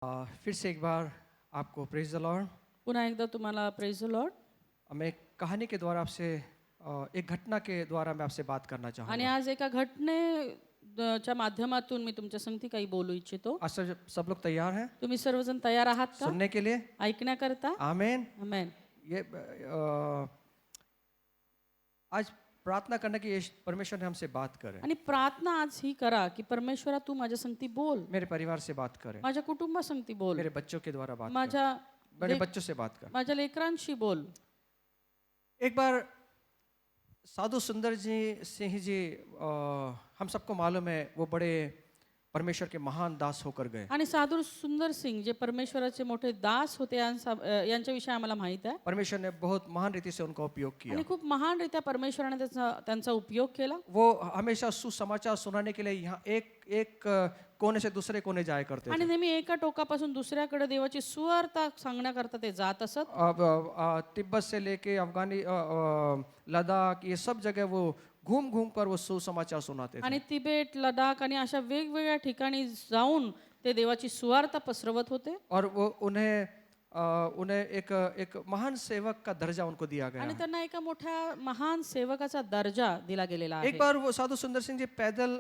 फिर से एक बार आपको प्रेज द लॉर्ड। पुन्हा एकदा तुम्हाला प्रेज द लॉर्ड. मैं एक कहानी के द्वारा आपसे एक घटना के द्वारा मैं आपसे बात करना आणि चाहूँगा। आज एका घटनेच्या माध्यमातून मी तुमच्या संगती काही बोलू इच्छितो. आज सब लोग तैयार हैं तुम्ही सर्वजण तयार आहात का सुनने के लिए? ऐकण्याकरता? आमीन। आमेन. ये आज प्रार्थना करने की परमेश्वर ने हमसे बात करे, आणि प्रार्थना आज ही करा की परमेश्वरा तू माझ्या संगती बोल, मेरे परिवार से बात करे, माझ्या कुटुंबासंगती बोल, मेरे बच्चों के द्वारा बात करे, माझ्या मेरे बच्चों से बात कर। माझ्या लेकरांशी बोल. एक बार साधु सुंदर जी सिंह जी, हम सबको मालूम है वो बड़े परमेश्वर के महान दास होकर गए। आणि साधू सुंदर सिंग जे परमेश्वराचे मोठे दास होते यांच्याविषयी आम्हाला माहित आहे. परमेश्वर ने बहुत महान रीति से उनका उपयोग किया। आणि खूप महानरित्या परमेश्वराने त्यांचा उपयोग केला. वो हमेशा सुसमाचार सुनाने के लिए यहाँ एक एक कोने से दूसरे कोने जाया करते आणि थे। नेहमी एका टोकापासून दुसऱ्याकडे देवाची सुवार्ता सांगण्याकरता ते जात असत. अब तिब्बत से लेके लद्दाख, ये सब जगह वो घूम घूम कर वो सुसमाचार सुनाते थे। आणि तिबेट, लडाख आणि अशा वेगवेगळ्या ठिकाणी जाऊन ते देवाची सुवार्ता पसरवत होते. और वो उन्हें एक एक महान सेवक का दर्जा उनको दिया गया आणि है। त्यांना एका मोठ्या महान सेवकाचा दर्जा दिला गेलेला आहे. एक बार वो साधु सुंदर सिंह जी पैदल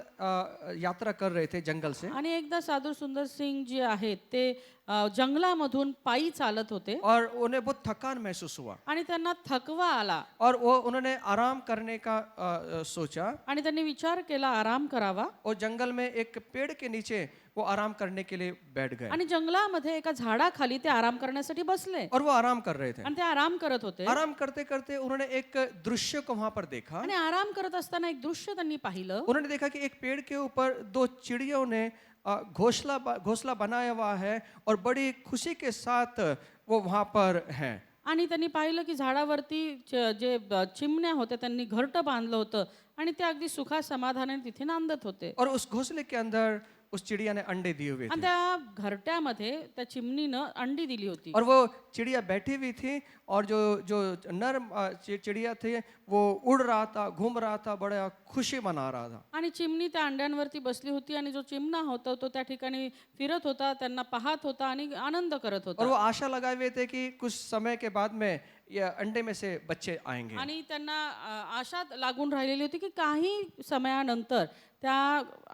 यात्रा कर रहे थे जंगल से, आणि एकदा साधू सुंदर सिंग जे आहेत ते जंगलामधून पायी चालत होते और उन्हें बहुत थकान महसूस हुआ आणि त्यांना थकवा आला और वो उन्होंने आराम करने का सोचा आणि त्यांनी विचार केला आराम करावा. और जंगल में एक पेड़ के नीचे वो आराम करने के लिए बैठ गए आणि जंगलामध्ये एका झाडाखाली ते आराम करण्यासाठी बसले और वो आराम कर रहे थे। आणि ते आराम करत होते. आराम करते करते उन्होंने एक दृश्य को वहां पर देखा। आणि आराम करत असताना एक दृश्य त्यांनी पाहिलं. उन्होंने देखा कि एक पेड़ के ऊपर दो चिड़ियों ने घोंसला बनाया हुआ है और बड़ी खुशी के साथ वो वहां पर हैं। आणि त्यांनी पाहिलं की झाडावरती जे चिमण्या होत्या त्यांनी घरटं बांधलं होतं आणि ते अगदी सुखा समाधानाने तिथे नांदत होते. और उस घोंसले के अंदर उस चिड़िया ने अंडे दिए हुए आणि थे त्या घरट्यामध्ये त्या चिमणीनं अंडी दिली होती. और वो चिड़िया बैठी हुई थी और जो जो नर चिड़िया थे वो उड़ रहा था, घूम रहा था, बड़ा खुशी मना रहा था। आणि चिमणी त्या अंड्यांवरती बसली होती आणि जो चिमणा होता तो त्या ठिकाणी फिरत होता, त्यांना पाहत होता आणि आनंद करत और होता. वो आशा लगाए हुए थे कि कुछ समय के बाद में ये अंडे में से बच्चे आएंगे। आणि त्यांना आशा लागून राहिलेली होती की काही समयानंतर त्या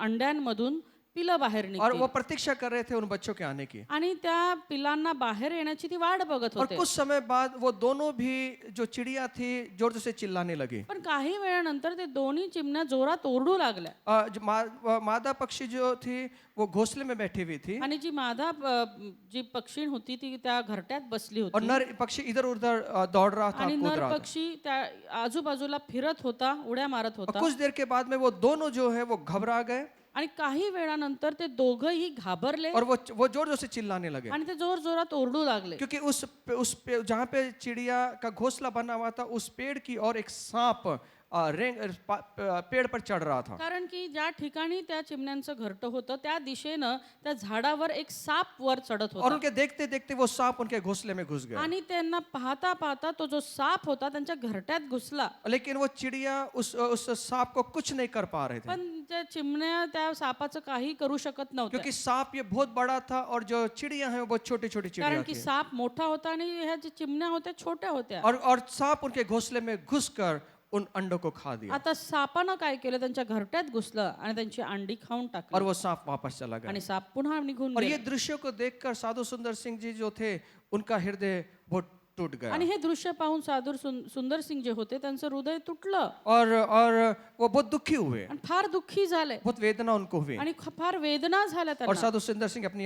अंड्यांमधून पिलं बाहेर और निघतील. वो प्रतीक्षा कर रहे थे उन बच्चों के आने की। आणि त्या पिलांना बाहेर येण्याची ती वाट बघत और होते. कुछ समय बाद वो दोनों भी जो चिड़िया थी जोर से चिल्लाने लगी। पण काही वेळानंतर ते दोन्ही चिमण्या जोरात ओरडू लागल्या. मादा पक्षी जो थी वो घोंसले में बैठी हुई थी आणि जी पक्षी होती ती त्या घरट्यात बसली और होती. नर पक्षी इधर उधर दौड़ रहा था, आणि कूद नर रहा था। पक्षी त्या आजूबाजूला फिरत होता, उड्या मारत और होता. कुछ देर के बाद में वो दोनों जो है वो घबरा गए आणि काही वेळानंतर ते दोघंही घाबरले और वो जोर जोर से चिल्लाने लगे, आणि ते जोर जोरात ओरडू लागले. क्योंकि जहाँ पे चिड़िया का घोंसला बना हुआ था उस पेड़ की और एक सांप पेड़ पर चढ़ रहा था। कारण की ज्या ठिकाणी त्या चिमण्यांचं घरटं होतं त्या दिशेनं त्या झाडावर एक साप वर चढत और होता. उनके देखते देखते वो सांप उनके घोंसले में घुस गया। आणि त्यांना पाहता पाहता तो जो साप होता त्यांच्या घरट्यात घुसला. लेकिन वो चिड़िया उस सांप को कुछ नहीं कर पा रहे थे, पण त्या चिमण्या त्या सापाचं काही करू शकत नव्हत्या. क्योंकि सांप ये बहुत बड़ा था और जो चिड़िया है वो बहुत छोटी छोटी चिड़िया कारण की थी। साप मोठा होता आणि ह्या ज्या चिमण्या होत्या छोट्या होत्या. और सांप उनके घोंसले में घुसकर उन अंडों को खा दिया आता सापानं काय केलं त्यांच्या घरट्यात घुसलं आणि त्यांची अंडी खाऊन और टाकली वो सांप वापस चला गया। आणि साप पुन्हा निघून और ये गेला. दृश्य को देखकर साधु सुंदर सिंह जी जो थे उनका हृदय बहुत टूट गया आणि हे दृश्य पाहून साधू सुंदर सिंग जे होते त्यांचं हृदय तुटलं और वो बहुत दुखी हुए, आणि फार दुःखी झाले बहुत वेदना उनको हुई आणि फार वेदना झाल्या और त्यांना. साधु सुंदर सिंह अपनी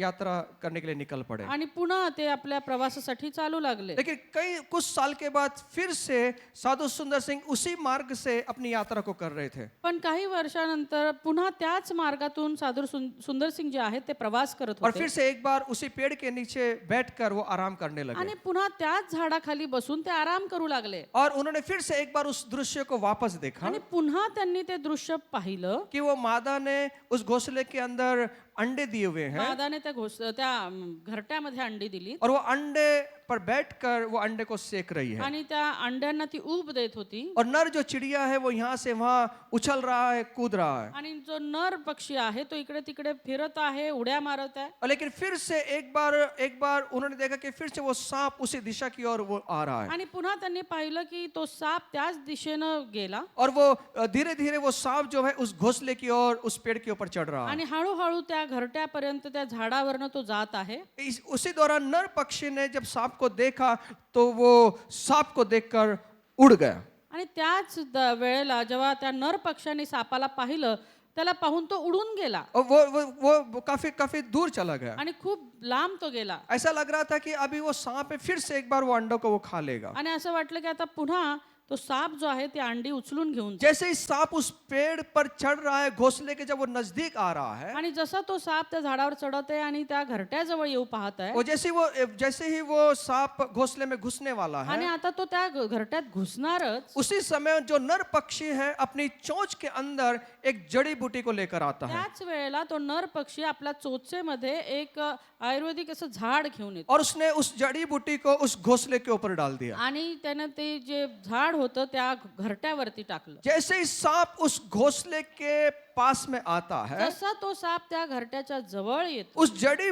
यात्रा करने के लिए निकल पड़े। आणि पुन्हा ते आपल्या प्रवासासाठी चालू लागले. लेकिन कुछ साल के बाद फिर से साधु सुंदर सिंह उसी मार्ग से अपनी यात्रा को कर रहे थे पण काही वर्षानंतर पुन्हा त्याच मार्गातून साधू सुंदर सिंग जे आहेत ते प्रवास करत और होते. फिर से एक बार उसी पेड़ के नीचे बैठकर वो आराम करने लगे आणि पुन्हा त्याच झाडाखाली बसून ते आराम करू लागले. और उन्होंने फिर से एक बार उस दृश्य को वापस देखा आणि पुन्हा त्यांनी ते दृश्य पाहिलं कि वो मादा ने उस घोंसले के अंदर अंडे दिए हुए हैं मादाने त्या घरट्यामध्ये अंडी दिली और वो अंडे पर बैठकर वो अंडे को सेक रही है आणि त्या अंड्यांना ती ऊब देत होती और नर जो चिड़िया है वो यहाँ से वहाँ उछल रहा है, कूद रहा है। आणि जो नर पक्षी आहे तो इकडे तिकडे फिरत आहे, उड्या मारत आहे. और लेकिन फिर से एक बार उन्होंने देखा कि फिर से वो सांप उसी दिशा की ओर वो आ रहा है आणि पुन्हा त्यांनी पाहिलं की तो साप त्याच दिशेनं गेला और वो धीरे धीरे वो सांप जो है उस घोंसले की ओर, उस पेड़ के ऊपर चढ़ रहा है। आणि हळूहळू त्या घरट्यापर्यंत त्या झाडावरनं तो जात आहे. उसी दौरान नर पक्षी ने जब सांप को देखा तो वो सांप को देखकर उड़ गया आणि त्याच वेळेला जेव्हा त्या नर पक्ष्याने सापाला पाहिलं त्याला पाहून तो उडून गेला और वो काफी काफी दूर चला गया। आणि खूप लांब तो गेला ऐसा लग रहा था कि अभी वो सांप है, फिर से एक बार वो अंडों को वो खा लेगा। आणि असं वाटलं की आता पुन्हा तो साप जो आहे ती अंडी उचलून घेऊन जाईल. जैसे ही सांप उस पेड़ पर चढ़ रहा है, घोंसले के जब वो नजदीक आ रहा है आणि जसा तो साप त्या झाडावर चढत आहे आणि त्या घरट्याजवळ येऊ पाहत आहे और जैसे ही वो सांप घोंसले में घुसने वाला आणि है, आता तो त्या घरट्यात घुसणारच उसी समय जो नर पक्षी है अपनी चोंच के अंदर एक जड़ी बूटी को लेकर आता है त्याच वेळेला तो नर पक्षी आपल्या चोचेमध्ये एक आयुर्वेदिक असं झाड घेऊन येतो और उसने उस जड़ी बूटी को उस घोंसले के ऊपर डाल दिया। आणि त्यानं ते जे झाड होतं त्या घरट्यावरती टाकलं. जैसे ही सांप उस घोंसले के पास में आता है, जसा तो साप त्या घरट्याच्या जवळ येतो उस जड़ी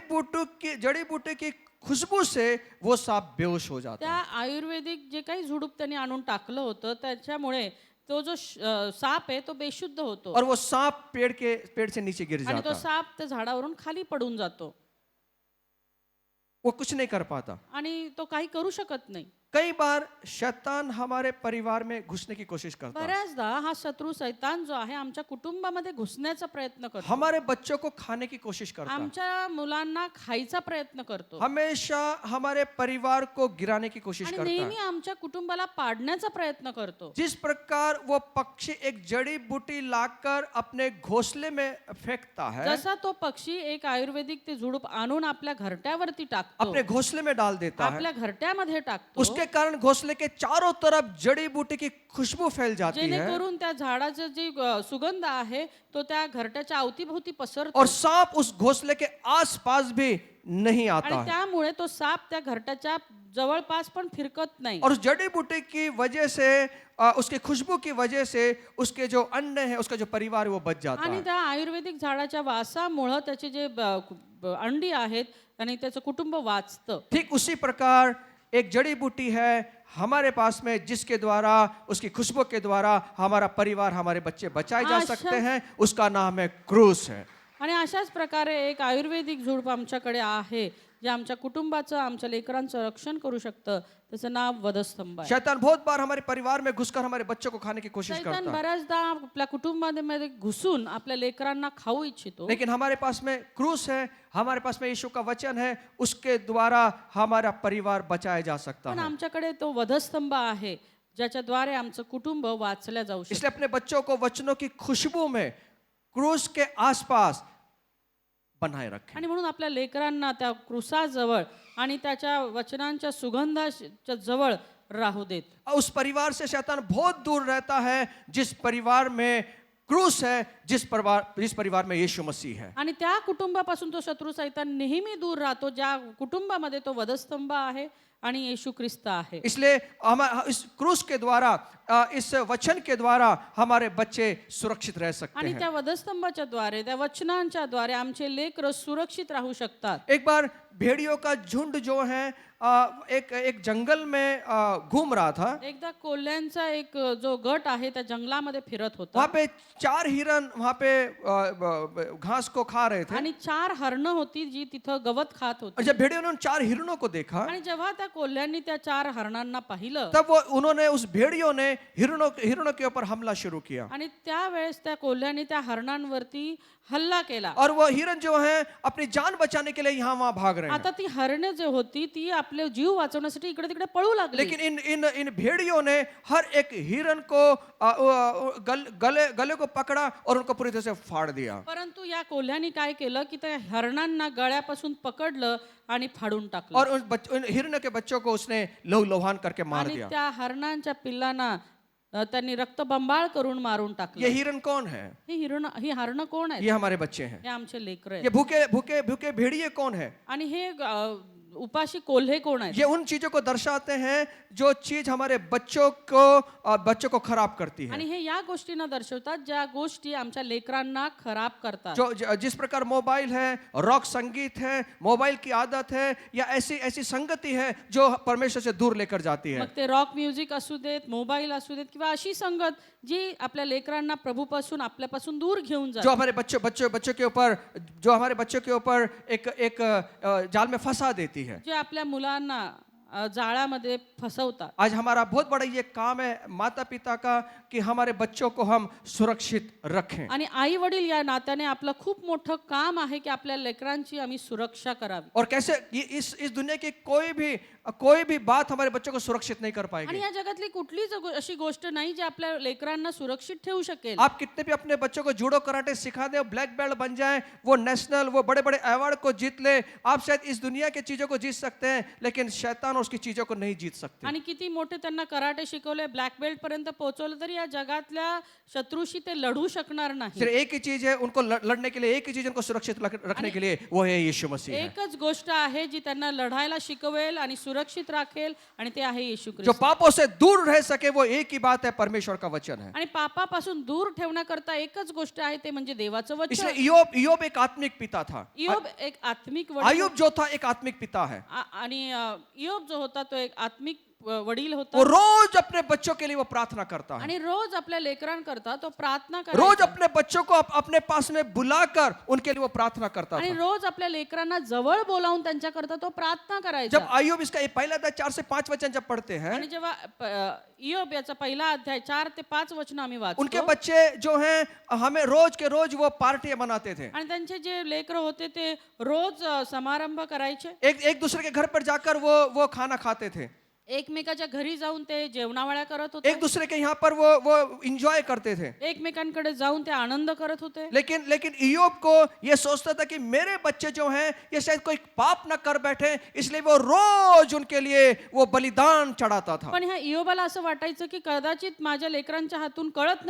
बूटी की खुशबू से वो सांप बेहोश हो जाता त्या है आयुर्वेदिक जे काही झुडूप त्यांनी आणून टाकलं होतं त्याच्यामुळे तो जो साप आहे तो बेशुद्ध होतो और वो सांप पेड़ से नीचे गिर आणि जाता तो है। साप त्या झाडावरून खाली पडून जातो वो कुछ नहीं कर पाता। आणि तो काही करू शकत नाही. कई बार शैतान हमारे परिवार में घुसने की कोशिश करता है, बऱ्याचदा हा शत्रू शैतान जो आहे आमच्या कुटुंबामध्ये घुसण्याचा प्रयत्न करतो. हमारे बच्चों को खाने की कोशिश करता है, आमच्या मुलांना खायचा प्रयत्न करतो हमेशा हमारे परिवार को गिराने की कोशिश आणि करता नेहमी है। आमच्या कुटुंबाला पाडण्याचा प्रयत्न करतो. जिस प्रकार वो पक्षी एक जड़ी बूटी लाकर अपने घोंसले में फेंकता है, जसा तो पक्षी एक आयुर्वेदिक ते झुडूप आणून आपल्या घरट्यावरती टाकतो, अपने घोंसले में डाल देता है, आपल्या घरट्यामध्ये टाकतो, उसके कारण घोंसले के चारों तरफ जड़ी बूटी की खुशबू फैल जाती है जेणेकरून त्या झाडाचं जी सुगंध आहे तो त्या घरट्याच्या अवतीभोवती पसरतो और सांप उस घोंसले के आसपास भी नहीं आता आणि है। त्यामुळे तो साप त्या घरट्याच्या जवळपास पण फिरकत नाही. और उस जड़ी बूटी की वजह से उसकी खुशबू की वजह से उसके जो अंडे हैं, उसका जो परिवार है वो बच जाता आणि है। त्या आयुर्वेदिक झाडाच्या वासामुळं त्याचे जे अंडी आहेत आणि त्याचं कुटुंब वाचतं. ठीक उसी प्रकार एक जड़ी बूटी है हमारे पास में, जिसके द्वारा, उसकी खुशबू के द्वारा हमारा परिवार, हमारे बच्चे बचाए जा सकते हैं, उसका नाम है क्रूस है। आणि अशाच प्रकारे एक आयुर्वेदिक झुडूप आमच्याकडे आहे जे आमच्या कुटुंबाचं, आमच्या लेकरांचं रक्षण करू शकतं. त्याचं नाव वधस्तंभ आहे. शैतान बहुत बार हमारे परिवार में घुसकर हमारे बच्चों को खाने की कोशिश शैतान करता है, बऱ्याचदा आपल्या कुटुंबामध्ये घुसून आपल्या लेकरांना खाऊ इच्छितो. लेकिन हमारे पास में क्रूस है, हमारे पास में यीशु का वचन है, उसके द्वारा हमारा परिवार बचाया जा सकता पण है। आमच्याकडे तो वधस्तंभ आहे ज्याच्याद्वारे आमचं कुटुंब वाचल्या जाऊ शकतं. इसलिए अपने बच्चों को वचनों की खुशबू में क्रूस के आसपास बनाए रखें। आणि म्हणून आपल्या लेकरांना त्या क्रुसाजवळ आणि त्याच्या वचनांच्या सुगंधाच्या जवळ राहू देत. उस परिवार से शैतान बहुत दूर रहता है जिस परिवार में क्रूस है, जिस परिवार में यीशु मसीह है। आणि त्या कुटुंबापासून तो शत्रू सैतान नेहमी दूर राहतो ज्या कुटुंबामध्ये तो वधस्तंभ आहे आणि येशू ख्रिस्त आहे. इसलिए हम इस क्रूस के द्वारा, इस वचन के द्वारा हमारे बच्चे सुरक्षित रह सकते आणि हैं। त्या वधस्तंभाच्या द्वारे, त्या वचनांच्या द्वारे आमचे लेकर सुरक्षित राहू शकतात. एक बार भेड़ियों का झुंड जो है एक जंगल में घूम रहा था। एकदा कोल्ह्यांचा एक जो गट आहे त्या जंगलामध्ये फिरत होता वहाँ पे 4 हिरन वहाँ पे घास को खा रहे थे। आणि 4 हरणं होती जी तिथं गवत खात और होती. जब भेड़ियों ने उन 4 हिरणों को देखा, आणि जेव्हा त्या कोल्ह्यांनी त्या 4 हरणांना पाहिलं तब उन्होंने, उस भेड़ियों ने हिरणों के ऊपर हमला शुरू किया आणि त्यावेळेस त्या कोल्ह्यांनी त्या हरणांवरती हल्ला केला. और वो हिरन जो है अपनी जान बचाने के लिए यहाँ वहाँ भाग रहे हैं। आता ती हरणे जे होती ती आपले जीव वाचवण्यासाठी इकडे तिकडे पळू लागली. लेकिन इन भेड़ियों ने हर एक हिरन को गले को पकड़ा और उनको पूरी तरह से फाड़ दिया। परंतु या कोल्ह्यांनी काय केलं की त्या हरणांना गळ्यापासून पकडलं आणि फाडून टाकलं और उन हिरन के बच्चों को उसने लहूलुहान करके मार आणि दिया। त्या हरणांच्या पिल्लांना त्यांनी रक्तबंबाळ करून मारून ये टाकलं. हिरन कौन है? ही हरणं कोण आहेत? ये हमारे बच्चे हैं। हे आमचे लेकर ये आहेत. भूखे भूखे भूखे भेड़िए कौन है? आणि हे उपाशी कोल्हे कोण आहेत? ये उन चीजों को दर्शाते हैं जो चीज हमारे बच्चों को खराब करती है। आणि हे या गोष्टींना दर्शवतात ज्या गोष्टी आमच्या लेकरांना खराब करतात. जिस प्रकार मोबाइल है, रॉक संगीत है, मोबाइल की आदत है, या ऐसी ऐसी संगति है जो परमेश्वर से दूर लेकर जाती है। मग ते रॉक म्युझिक असू देत, मोबाईल असू देत किंवा अशी संगत जी आपल्या लेकरांना प्रभूपासून आपल्यापासून दूर घेऊन जो जाते. हमारे बच्चों के ऊपर एक जाल में फंसा देती है। जे आपल्या मुलांना जाळामध्ये फसवतात. आज हमारा बहुत बड़ा ये काम है माता पिता का कि हमारे बच्चों को हम सुरक्षित रखें। आणि आई वडील या नात्याने आपलं खूप मोठं काम आहे की आपल्या लेकरांची आम्ही सुरक्षा करावी. और कैसे इस दुनिया की कोई भी बात हमारे बच्चों को सुरक्षित नहीं कर आणि पाएगी। या जगातली कुठलीच अशी गोष्ट नाही जी आपल्या लेकरांना सुरक्षित ठेवू शकेल. आप कितने भी अपने बच्चों को जूडो कराटे सिखा दे, ब्लैक बेल्ट बन जाए, वो नेशनल वो बड़े बड़े अवार्ड को जीत ले, आप शायद इस दुनिया की चीजों को जीत सकते हैं लेकिन शैतान उसकी चीजों को नहीं जीत सकते। आणि किती मोठे त्यांना कराटे शिकवले, ब्लॅक बेल्ट पर्यंत पोहोचवलं तरी या जगातल्या शत्रूशी ते लढू शकणार नाही. सिर्फ एक ही चीज है उनको लड़ने के लिए, एक ही चीज उनको सुरक्षित रखने के लिए, वो है यीशु मसीह है। एकच गोष्ट आहे जी त्यांना लढायला शिकवेल आणि सुरक्षित राखेल आणि ते आहे येशू जो ख्रिस्त. पापों से दूर रह सके वो एक ही बात है, परमेश्वर का वचन है। आणि पापापासून दूर ठेवण्याकरता एकच गोष्ट आहे ते म्हणजे देवाचं इसलिए वचन. इयोब एक आत्मिक पिता था। इयोब एक आत्मिक वडील अय्यूब जो था एक आत्मिक पिता है। आणि इयोब जो होता तो एक आत्मिक वडील होता. वो रोज अपने बच्चों के लिए वो प्रार्थना करता है। आणि रोज आपल्या लेकरांकरता तो प्रार्थना रोज करायचा. अपने बच्चों को अपने पास में बुलाकर उनके लिए वो प्रार्थना करता आणि था। रोज आपल्या लेकरांना जवळ बोलावून त्यांच्याकरता तो प्रार्थना जब करायचा. अय्यूब इसका ये पहला अध्याय 4 से 5 वचन जब पढ़ते हैं, आणि जेव्हा इयोब याचा पहिला अध्याय 4 ते 5 वचन आम्ही उनके वाचतो. बच्चे जो हैं हमें रोज के रोज वो पार्टियां बनाते थे। आणि त्यांचे जे लेकर होते ते रोज समारंभ करायचे. एक दूसरे के घर पर जाकर वो खाना खाते थे। एकमेकाच्या घरी जाऊन ते जेवणावळ्या करत होते. एक दूसरे के यहाँ पर वो इंजॉय करते थे। एकमेकांकडे जाऊन ते आनंद करत होते. लेकिन इयोब को ये सोचता था कि मेरे बच्चे जो हैं ये शायद कोई पाप न कर बैठे, इसलिए वो रोज उनके लिए वो बलिदान चढ़ाता था। पण ह्या इयोबाला असं वाटायचं की कदाचित माझ्या लेकरांच्या हातून कळत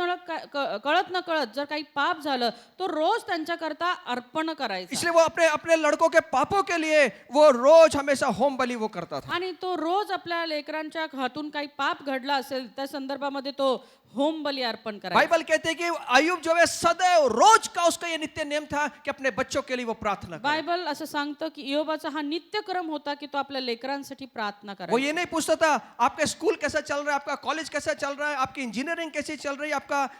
न कळत जर काही पाप झालं तो रोज त्यांच्याकरता अर्पण करायचा. इसलिए वो अपने लड़कों के पापों के लिए वो रोज हमेशा होम बलि वो करता था। आणि तो रोज आपल्या लेकरांच्या हातून काही पाप घडला असेल त्या संदर्भामध्ये तो होम बलि अर्पण करायचा. बाइबल कहते हैं कि अय्यूब जो है सदैव रोज का उसका ये नित्य नियम था कि अपने बच्चों के लिए वो प्रार्थना करे। बायबल असं सांगतं की इयोबाचा हा नित्यक्रम होता की तो आपल्या लेकरांसाठी प्रार्थना वो करायचा. ये नहीं पूछता था आपका स्कूल कैसा चल रहा है, आपका कॉलेज कैसा चल रहा है, आपकी इंजीनियरिंग कैसी चल रही है,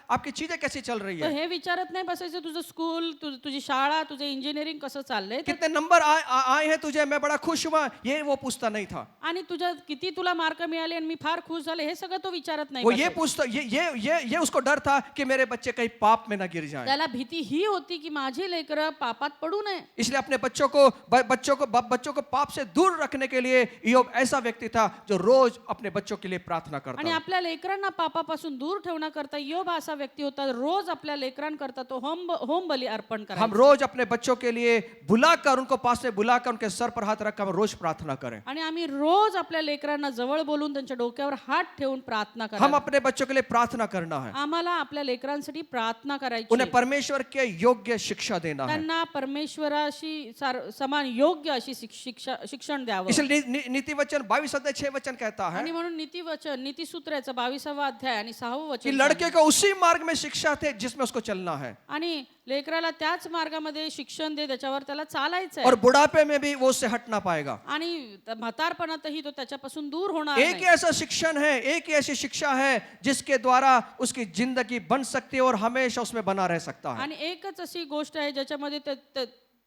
आपकी चीजें कैसी चल रही तो है, हे विचारत नाही बसायचं तुझं स्कूल तुझी शाळा तुझं इंजिनिअरिंग कसं चाललंय कितने नंबर आए हैं तुझे, मैं बड़ा खुश हुआ, ये वो पूछता नहीं था। आणि तुझ्या किती तुला मार्क मिळाले आणि मी फार खुश झाले हे सगळं तो विचारत नाही वो ये बसायचा. पूछता ये उसको डर था कि मेरे बच्चे कहीं पाप में ना गिर जाएं। त्याला भीती ही होती की माझी लेकरं पापात पडू नये. इसलिए अपने बच्चों को पाप से दूर रखने के लिए इयोब ऐसा व्यक्ति था जो रोज अपने बच्चों के लिए प्रार्थना करता आणि था। आपल्या लेकरांना पापापासून दूर ठेवण्याकरता इयोब असा व्यक्ती होता रोज आपल्या लेकरांकरता तो होम बलि अर्पण हम करायचा. रोज अपने बच्चों के लिए बुलाकर उनको पास में बुलाकर उनके सर पर हाथ रखकर हम रोज प्रार्थना करें। आणि आम्ही रोज आपल्या लेकरांना जवळ बोलून त्यांच्या डोक्यावर हात ठेवून प्रार्थना हम करा. अपने बच्चों के लिए प्रार्थना करना है, आम्हाला आपल्या लेकरांसाठी प्रार्थना करायची. उन्हें परमेश्वर के योग्य शिक्षा देना है। त्यांना परमेश्वराशी समान योग्य अशी शिक्षण द्यावं. इसलिए नीति वचन 22 अध्याय 6 वचन कहता है आणि म्हणून नीतिसूत्राचं 22वा अध्याय आणि 6वं कि वचन लड़के को उसी मार्ग में शिक्षा थे जिसमें उसको चलना है, आणि लेकराला त्याच मार्गामध्ये शिक्षण दे त्याच्यावर त्याला चालायचं और आहे. बुढ़ापे में भी वो उससे हट ना पाएगा। आणि म्हातारपणातही तो त्याच्यापासून दूर होणार एक ही नाही. ऐसा शिक्षण है, एक ही ऐसी शिक्षा है जिसके द्वारा उसकी जिंदगी बन सकती है और हमेशा उसमें बना रह सकता है, आणि एकच अशी गोष्ट आहे ज्याच्यामध्ये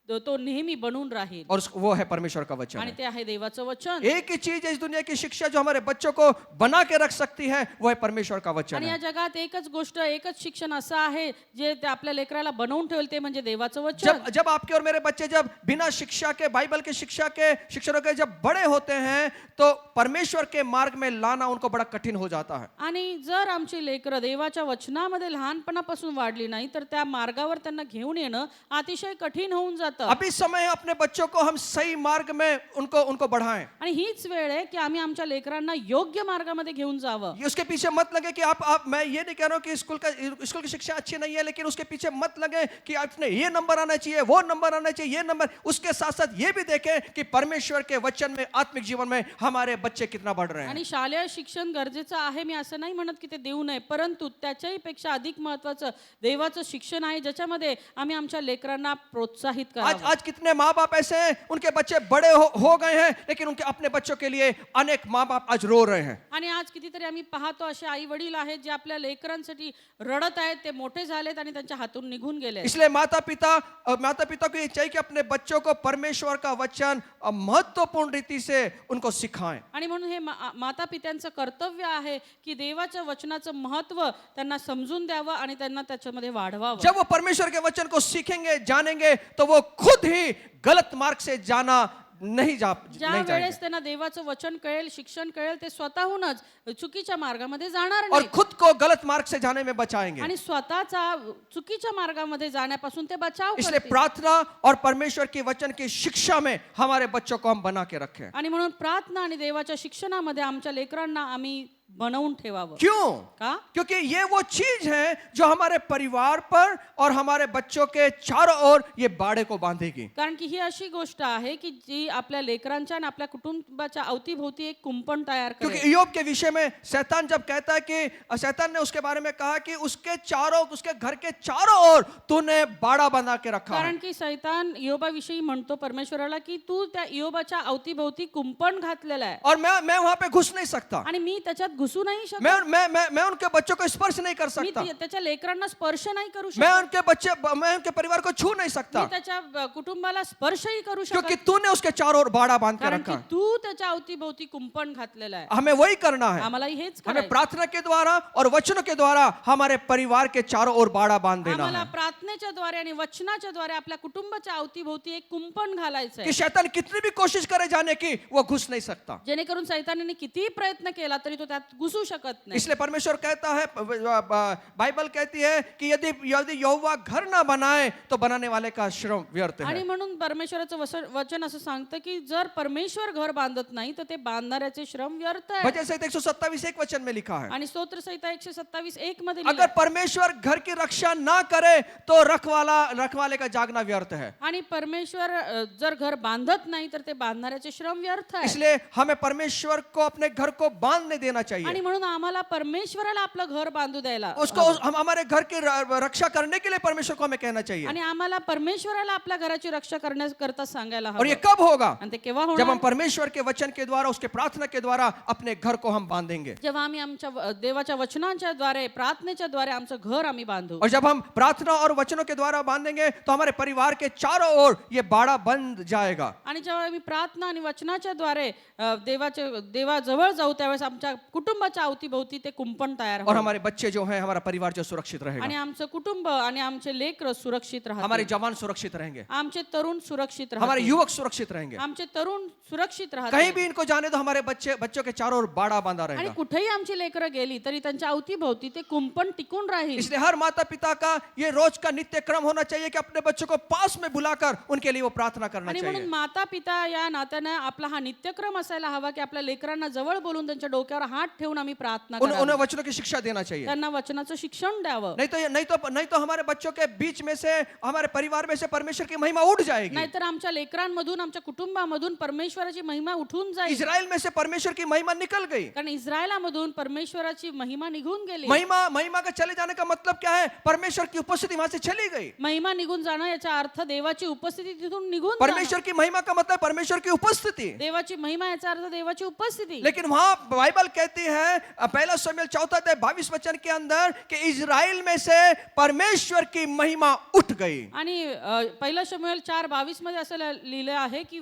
तो नेहमी बनून राहील और वो है परमेश्वर का वचन आणि है। ते आहे देवाचं वचन. एक ही चीज है इस दुनिया की शिक्षा जो हमारे बच्चों को बना के रख सकती है, वो है परमेश्वर का वचन आणि या है। जगात एकच शिक्षण असं आहे जे ते आपल्या लेकराला बनवून ठेवल ते म्हणजे देवाचं वचन. जब आपके और मेरे बच्चे जब बिना शिक्षा के, बाइबल के शिक्षा के, शिक्षणों के जब बड़े होते हैं तो परमेश्वर के मार्ग में लाना उनको बड़ा कठिन हो जाता है। आणि जर आमची लेकरं देवाच्या वचनामध्ये लहानपणापासून वाढली नाही तर त्या मार्गावर त्यांना घेऊन येणं अतिशय कठीण होऊन जातं. जातं अभी समय है अपने बच्चों को हम सही मार्ग में उनको उनको बढ़ाएं. आणि हीच वेळ आहे की आम्ही आमच्या लेकरांना योग्य मार्गामध्ये घेऊन जावं. ये उसके पीछे मत लगे कि आप मैं ये नहीं कह रहा हूँ कि स्कूल की शिक्षा अच्छी नहीं है, लेकिन उसके पीछे मत लगे कि आपने ये नंबर आना चाहिए, वो नंबर आना चाहिए, ये नंबर. उसके साथ साथ ये भी देखें कि परमेश्वर के वचन में, आत्मिक जीवन में हमारे बच्चे कितना बढ़ रहे हैं. आणि शालेय शिक्षण गरजेचं आहे, मी असं नाही म्हणत की ते देऊ नये, परंतु त्याच्याही पेक्षा अधिक महत्वाचं देवाचं शिक्षण आहे, ज्याच्यामध्ये आम्ही आमच्या लेकरांना प्रोत्साहित आज करावं. आज कितने माँ बाप ऐसे हैं, उनके बच्चे बड़े हो गए हैं, लेकिन उनके अपने बच्चों के लिए अनेक माँ बाप आज रो रहे हैं. आणि आज कितीतरी आम्ही पाहतो असे आई वडील आहेत जे आपल्या लेकरांसाठी रडत आहेत, ते मोठे झालेत आणि त्यांच्या हातून निघून गेले. इसलिए माता पिता को ये चाहिए कि अपने बच्चों को परमेश्वर का वचन महत्वपूर्ण रीति से उनको सिखाएं. आणि म्हणून हे माता पित्यांचं कर्तव्य आहे की देवाच्या वचनाचं महत्व त्यांना समजून द्यावं आणि त्यांना त्याच्यामध्ये वाढवावं. जब वो परमेश्वर के वचन को सीखेंगे, जानेंगे, तो वो खुद ही गलत मार्ग से नहीं ज्या जाएंगे. वेळेस त्यांना देवाचं वचन कळेल, शिक्षण कळेल, ते स्वतःहूनच चुकीच्या मार्गामध्ये जाणार और नाही खुद को गलत मार्ग से जाने में बचाएंगे. आणि स्वतःचा चुकीच्या मार्गामध्ये जाण्यापासून ते बचाव इसलिए करतील. प्रार्थना और परमेश्वर के वचन की शिक्षा में हमारे बच्चों को हम बना के रखें. आणि म्हणून प्रार्थना आणि देवाच्या शिक्षणामध्ये आमच्या लेकरांना आम्ही बनवून ठेवावं. क्यों? का? क्योंकि ये वो चीज है जो हमारे परिवार पर और हमारे बच्चों के चारों ओर ये बाड़े को बांधेगी. कारण की ही अशी गोष्ट आहे की जी आपल्या लेकरांच्या आणि आपल्या कुटुंबाच्या अवतीभोवती एक कुंपण तयार क्योंकि करेल. इय्योब के विषय में शैतान जब कहता है कि शैतान ने उसके बारे में कहा कि उसके घर के चारों ओर तूने बाड़ा बना के रखा है. कारण की सैतान इयोबाविषयी म्हणतो परमेश्वराला की तू त्या इयोबाच्या अवतीभोवती कुंपण घातलेलं आहे और मैं वहां पे घुस नहीं सकता. आणि मी त्याच्यात घुसू नाही शकत. मैं उनके बच्चों को स्पर्श नहीं कर मी सकता. त्याच्या लेकरांना स्पर्श नाही करू मैं शकत. उनके परिवार को छू नहीं सकता. मी त्याच्या कुटुंबाला स्पर्शही करू क्योंकि शकत. तूने उसके चारों ओर बाड़ा बांध के कारण की रखा. तू त्याच्या अवतीभोवती कुंपण घातलेलं आहे. हमें वही करना है. आम्हाला हेच हमें करायचं. प्रार्थना के द्वारा और वचनों के द्वारा हमारे परिवार के चारों ओर बाड़ा बांध देना आम्हाला है. प्रार्थनेच्या द्वारे आणि वचनाच्या द्वारे आपल्या कुटुंबाच्या अवतीभोवती एक कुंपण घालायचं कि आहे, शैतान कितनी भी कोशिश करे जाने की, वो घुस नहीं सकता. जेणेकरून सैतानाने कितीही प्रयत्न केला तरी तो त्यात घुसू शकत नाही. इसलिए परमेश्वर कहता है, बाइबल कहती है कि यदि यदि यहोवा घर ना बनाए तो बनाने वाले का श्रम व्यर्थ आणि है. म्हणून परमेश्वराचं वचन असं सांगतं की जर परमेश्वर घर बांधत नाही तर ते बांधणाऱ्याचे श्रम व्यर्थ आहे. भजन संहिता 127:1 वचन में लिखा है, आणि स्तोत्र संहिता 127:1 मध्ये अगर लिहिलंय. परमेश्वर घर की रक्षा ना करे तो रखवाले का जागना व्यर्थ है. आणि परमेश्वर जर घर बांधत नाही तर ते बांधणाऱ्याचे श्रम व्यर्थ आहे. इसलिए हमें परमेश्वर को अपने घर को बांधने देना आणि चाहिए. म्हणून आम्हाला परमेश्वराला आपलं घर बांधू द्यायला उसको हम हमारे घर की रक्षा करने के लिए परमेश्वर को हमें कहना चाहिए. आणि आम्हाला परमेश्वराला आपल्या घराची रक्षा करण्याकरता सांगायला और ये हवं. कब होगा? आणि ते केव्हा जब हम होणार? परमेश्वर के वचन के द्वारा, उसके प्रार्थना के द्वारा अपने घर को हम बांधेंगे. जेव्हा आम्ही आमच्या देवाच्या वचनांच्या द्वारे, प्रार्थनेच्या द्वारे आमचं घर आम्ही बांधू. और जब हम प्रार्थना और वचनों के द्वारा बांधेंगे तो हमारे परिवार के चारों ओर ये बाड़ा बंद जाएगा. आणि जेव्हा आम्ही प्रार्थना आणि वचनाच्या द्वारे देवाजवळ जाऊ त्यावेळेस आमच्या कुटुंबाच्या अवतीभोवती ते कुंपण तयार और होईल. हमारे बच्चे जो हैं, हमारा परिवार जो सुरक्षित आणि रहेगा. आमचं कुटुंब आणि आमचे लेकर सुरक्षित हमारे राहतील. जवान सुरक्षित रहेंगे. आमचे तरुण सुरक्षित हमारे राहतील. युवक सुरक्षित रहेंगे. आमचे तरुण सुरक्षित कहीं राहतील. भी इनको जाने तो हमारे बच्चों के चारों ओर बाड़ा बांधा आणि रहेगा. कुठेही आमची लेकरं गेली तरी त्यांच्या अवतीभोवती ते कुंपण टिकून राहील. इसलिए हर माता पिता का ये रोज का नित्य क्रम होना चाहिए कि अपने बच्चों को पास में बुलाकर उनके लिए वो प्रार्थना करना आणि चाहिए. म्हणून माता पिता या नात्याने आपला हा नित्यक्रम असायला हवा की आपल्या लेकरांना जवळ बोलून त्यांच्या डोक्यावर हात ठेवून आम्ही प्रार्थना उन्हें करावी. वचनों की शिक्षा देना चाहिए. त्यांना वचनाचं शिक्षण द्यावं. नहीं तो हमारे बच्चों के बीच में से, हमारे परिवार में से परमेश्वर की महिमा उठ जाएगी. नाहीतर आमच्या लेकरांमधून, आमच्या कुटुंबामधून परमेश्वराची महिमा उठून जाईल. इजराइल में से परमेश्वर की महिमा निकल गई. कारण इस्रायलामधून परमेश्वराची महिमा निघून गेली. महिमा का चले जाने का मतलब क्या है? परमेश्वर की उपस्थिति वहां से चली गई. महिमा निघून जाणं याचा अर्थ देवाची उपस्थिती तिथून निघून जाणं. परमेश्वर की महिमा का मतलब परमेश्वर की उपस्थिति. देवाची महिमा याचा अर्थ देवाची उपस्थिती. लेकिन वहां बाइबल कहती है, पहला शमूएल 4:22 के अंदर कि इजराइल में से परमेश्वर की महिमा उठ गई. आणि पहिला शमूएल 4:22 मध्ये असं लिहिलं आहे की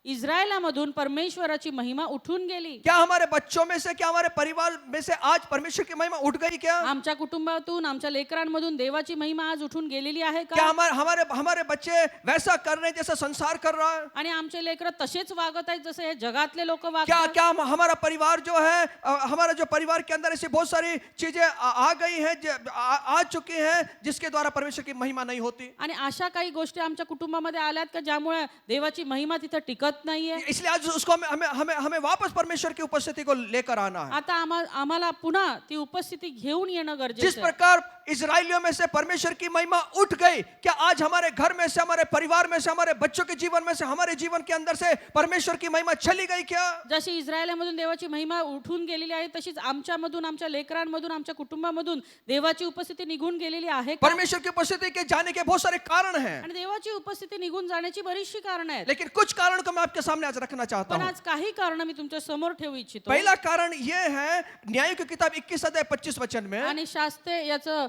इस्रायलामधून परमेश्वराची महिमा उठून गेली. क्या हमारे बच्चों में से, क्या हमारे परिवार में से आज परमेश्वर की महिमा उठ गई क्या? आमच्या कुटुंबातून आमच्या लेकरांमधून देवाची महिमा आज उठून गेलेली आहे क्या का? हमारे हमारे हमारे बच्चे वैसा कर रहे हैं जैसा संसार कर रहा है? आणि आमचे लेकर तसेच वागत आहेत जसे हे जगातले लोक क्या वागतात. क्या हमारा परिवार जो है, हमारा जो परिवार के अंदर ऐसी बहुत सारी चीजें आ गई हैं, आ चुकी हैं जिसके द्वारा परमेश्वर की महिमा नहीं होती. आणि अशा काही गोष्टी आमच्या कुटुंबामध्ये आल्यात का ज्यामुळे देवाची महिमा तिथं टिकत नाहीये. इसलिए आज उसको हमें हमें हमें वापस परमेश्वर की उपस्थिति को लेकर आना है. आता आम्हाला पुन्हा ती उपस्थिती घेऊन येणं जिस गरजेचं आहे. प्रकार इजरायलियों में से परमेश्वर की महिमा उठ गई, क्या आज हमारे घर में से, हमारे परिवार में से, हमारे बच्चों के जीवन में से, हमारे जीवन के अंदर से परमेश्वर की महिमा चली गई क्या? जशी इस्रायलामधून देवाची महिमा उठून गेलेली आहे तशीच आमच्यामधून, आमच्या लेकरांमधून, आमच्या कुटुंबामधून देवाची उपस्थिती निघून गेलेली आहे का? परमेश्वर की उपस्थिति के जाने के बहुत सारे कारण हैं, आणि देवाची उपस्थिती निघून जाण्याची बरीचशी कारण आहेत. लेकिन कुछ कारण को मैं आपके सामने आज रखना चाहता पण हूं. आज काही कारण मी तुमच्या समोर ठेवू इच्छितो. पहला कारण यह है, न्याय की किताब 21 अध्याय 25 वचन में, आणि शास्त्रे याचं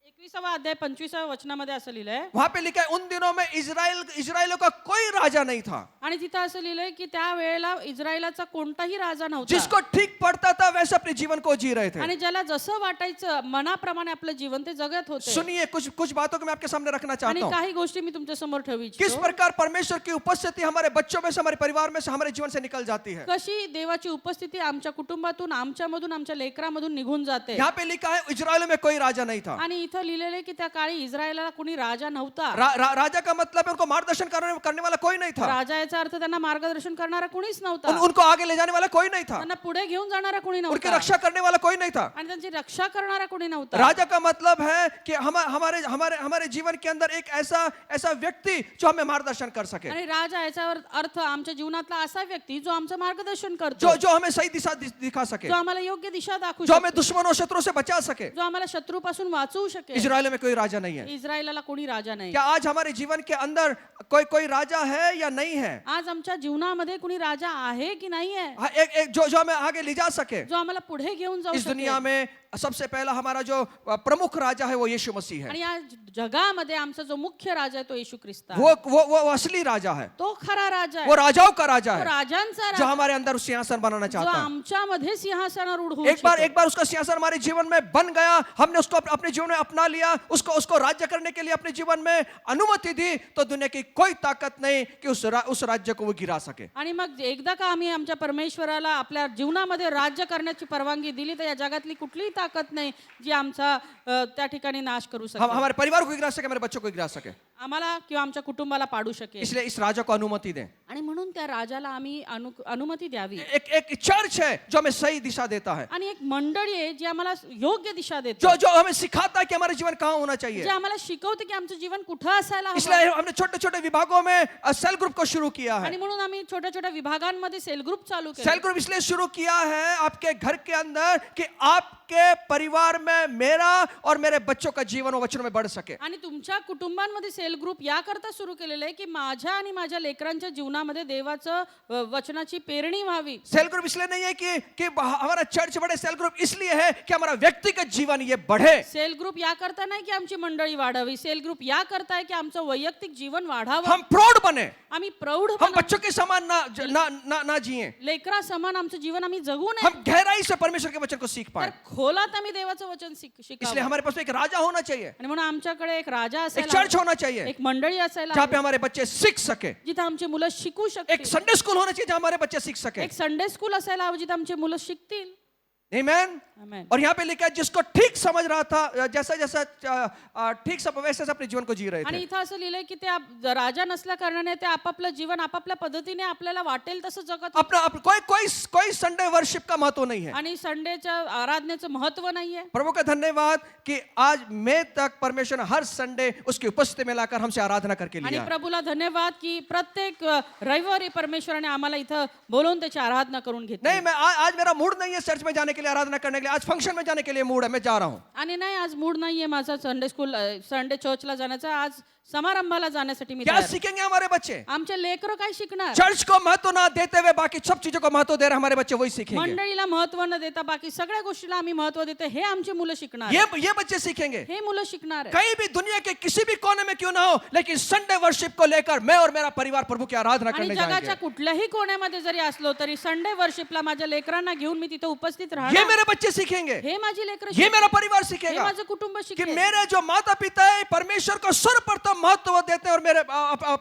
21वा अध्याय 25व्या वचनामध्ये असं लिहिलंय. वहां पे लिखा है, उन दिनों में इजराइलों का कोई राजा नहीं था. आणि तिथं असं लिहिलंय की त्या वेळेला इस्रायलाचा कोणताही राजा नव्हता. जिसको ठीक पड़ता था वैसे अपने जीवन को जी रहे थे. आणि ज्याला जसं वाटायचं मनाप्रमाणे आपलं जीवन ते जगत होते. सुनिए, कुछ कुछ बातों को मैं आपके सामने रखना आणि चाहता हूं. काही गोष्टी मी तुमच्या समोर ठेवू किस इच्छितो. प्रकार परमेश्वर की उपस्थिति हमारे बच्चों में से, हमारे परिवार में से, हमारे जीवन से निकल जाती है. कशी देवाची उपस्थिती आमच्या कुटुंबातून, आमच्यामधून, आमच्या लेकरामधून निघून जाते. यहाँ पे लिखा है, इजराइल में कोई राजा नहीं था. आणि इथं लिहिलेलं की त्या काळी इस्रायलाला कोणी राजा नव्हता. राजा का मतलब है उनको मार्गदर्शन करने वाला कोई नहीं था. राजा याचा अर्थ त्यांना मार्गदर्शन करणारा कोणीच नव्हता. उनको आगे ले जाने वाला कोई नहीं था. त्यांना पुढे घेऊन जाणारा कोणी उनकी नव्हता. रक्षा करने वाला कोई नहीं था. आणि त्यांची रक्षा करणारा कोणी नव्हता. राजा का मतलब है कि हमारे हमारे हमारे जीवन के अंदर एक ऐसा ऐसा व्यक्ति जो हमें मार्गदर्शन कर सके, आणि राजा याचा अर्थ आमच्या जीवनातला असा व्यक्ती जो आमचं मार्गदर्शन जो करतो, जो हमें सही दिशा दिखा सके, जो आम्हाला योग्य दिशा दाखवू जो हमें शकतो, दुश्मनों शत्रुओं से बचा सके. जो आम्हाला शत्रूपासून वाचवू शकेल. इजराइल में कोई राजा नहीं है. इस्रायलाला कोणी राजा नाही. क्या आज हमारे जीवन के अंदर कोई राजा है या नहीं है? आज आमच्या जीवनामध्ये कोणी राजा आहे की नाही आहे, हाँ, एक जो हमें आगे ले जा सके. जो आम्हाला पुढे घेऊन जाऊ इस दुनिया शकेल. में सबसे पहला हमारा जो प्रमुख राजा है वो यीशु मसीह है. आणि या जगामध्ये आमचा जो मुख्य राजा आहे तो येशू ख्रिस्त आहे. वो असली राजा है. तो खरा राजा वो आहे. राजाओं का राजा तो है, राजांचा जो राजा, हमारे अंदर उस सिंहासन बनाना जो चाहता है. आमच्यामध्ये सिंहासनावर उडवू एक बार उसका सिंहासन हमारे जीवन में बन गया, हमने उसको अपने जीवन में अपना लिया, उसको राज्य करने के लिए अपने जीवन में अनुमति दी, तो दुनिया की कोई ताकत नहीं कि उस राज्य को वो गिरा सके. आणि मग एकदा का आम्ही आमच्या परमेश्वराला आपल्या जीवनामध्ये राज्य करण्याची परवानगी दिली तर या जगातली कुठलीही ताकद नाही जी आमचा त्या ठिकाणी नाश करू हम शकेल, हमारे परिवार को गिरा सके, हमारे बच्चों को गिरा सके. आम्हाला किंवा आमच्या कुटुंबाला पाडू शकेल. इसलिए इस राजा को अनुमति दें. आणि म्हणून त्या राजाला आम्ही अनुमती द्यावी. एक चर्च है जो हमें सही दिशा देता है, आणि एक मंडळी आहे जी आम्हाला योग्य दिशा देते, जो हमें सिखाता है कि हमारा जीवन कहाँ होना चाहिए. जे आम्हाला शिकवते की आमचं जीवन कुठं असायला हवं. इसलिए हमने छोटे छोटे विभागों में सेल ग्रुप को शुरू किया है. आणि म्हणून आम्ही छोट्या छोट्या विभागांमध्ये सेल ग्रुप चालू केले. सेल ग्रुप इसलिए शुरू किया है आपके घर के अंदर कि आपके परिवार में मेरा और मेरे बच्चों का जीवन और वचनों में बढ़ सके. आणि तुमच्या कुटुंबांमध्ये सेल ग्रुप याकरता सुरू केलेलं आहे की माझ्या आणि माझ्या लेकरांच्या जीवनामध्ये देवाचं वचनाची पेरणी व्हावी. सेल ग्रुप इसलिए नहीं है कि हमारा चर्च बढ़े, सेल ग्रुप इसलिए है कि हमारा व्यक्तिगत जीवन ये बढ़े. सेल ग्रुप याकरता नाही की आमची मंडळी वाढावी, सेल ग्रुप याकरता आहे की आमचं वैयक्तिक जीवन वाढावं, हम प्रौढ़ बने, आम्ही प्रौढ हम बनावं, बच्चों के समान ना जिए, लेकरा समान आमचं जीवन आम्ही जगू नये, हम गहराई से परमेश्वर के वचन को सीख तर पाए. खोलात आम्ही देवाचं वचन इसलिए शिकावं. हमारे पास एक राजा होना चाहिए, आणि म्हणून आमच्याकडे एक राजा एक असायला चर्च हवं, होना चाहिए एक मंडळी असायला जहाँ पे हवी, हमारे बच्चे सीख सके. जिथे आमची मुलं शिकू एक शकतील. संडे स्कूल होना चाहिए जहाँ हमारे बच्चे सीख सके. एक संडे स्कूल असायला हवं जिथे आमची मुलं शिकतील. आमेन. आमेन. और यहाँ पे लिखा है जिसको ठीक समझ रहा था, जैसा जैसा ठीक सब वैसे अपने जीवन को जी रहे आणि थे. इथं असं लिहिलंय की ते राजा नसल्या कारणाने ते आपापलं जीवन आपापल्या पद्धतीने आपल्याला वाटेल तसं जगत होते. अपना कोई संडे वर्शिप का महत्व नहीं है. आणि संडेच्या आराधनेचं महत्व नाहीये. प्रभु का धन्यवाद कि आज मैं तक परमेश्वर ने हर संडे उसकी उपस्थिति में लाकर हमसे आराधना करके आणि लिया. प्रभूला धन्यवाद की प्रत्येक रविवारी परमेश्वराने आम्हाला इथं बोलवून त्याची आराधना करून घेतली. नहीं, मैं आज मेरा मूड नहीं है चर्च में जाने के के लिए, आराधना करने के लिए, आज फंक्शन में जाने के लिए मूड है, मैं जा रहा हूँ. आणि नाही आज मूड नाहीये माझा संडे चर्चला जाण्याचा, आज समारंभाला जाण्यासाठी मी क्या तयार आहे. सीखेंगे हमारे बच्चे? आमचे लेकरं काय शिकणार? चर्च को महत्व ना देते हुए बाकी सब चीजों को महत्व दे रहे हमारे बच्चे वही सीखेंगे. मंडळीला महत्व न देता बाकी सगळ्या गोष्टीला आम्ही महत्व देतो, हे आमची मुलं शिकणार, ये बच्चे सीखेंगे. हे मुलं शिकणार आहे. कहीं भी दुनिया के किसी भी कोने में क्यों ना हो, लेकिन संडे वर्शिप को लेकर मैं और मेरा परिवार प्रभु की आराधना आणि करने जगाच्या जाएंगे. कुठल्याही कोण्यामध्ये जरी असलो तरी संडे वर्शिपला माझ्या लेकरांना घेऊन मी तिथे उपस्थित ये राहणार. मेरे बच्चे सीखेंगे, हे माझी लेकरं ये शिकतील. मेरा परिवार हे सीखेगा माझं कुटुंब कि शिकेल. मेरे जो माता पिता है परमेश्वर को सर्वप्रथम महत्व देते हैं और मेरे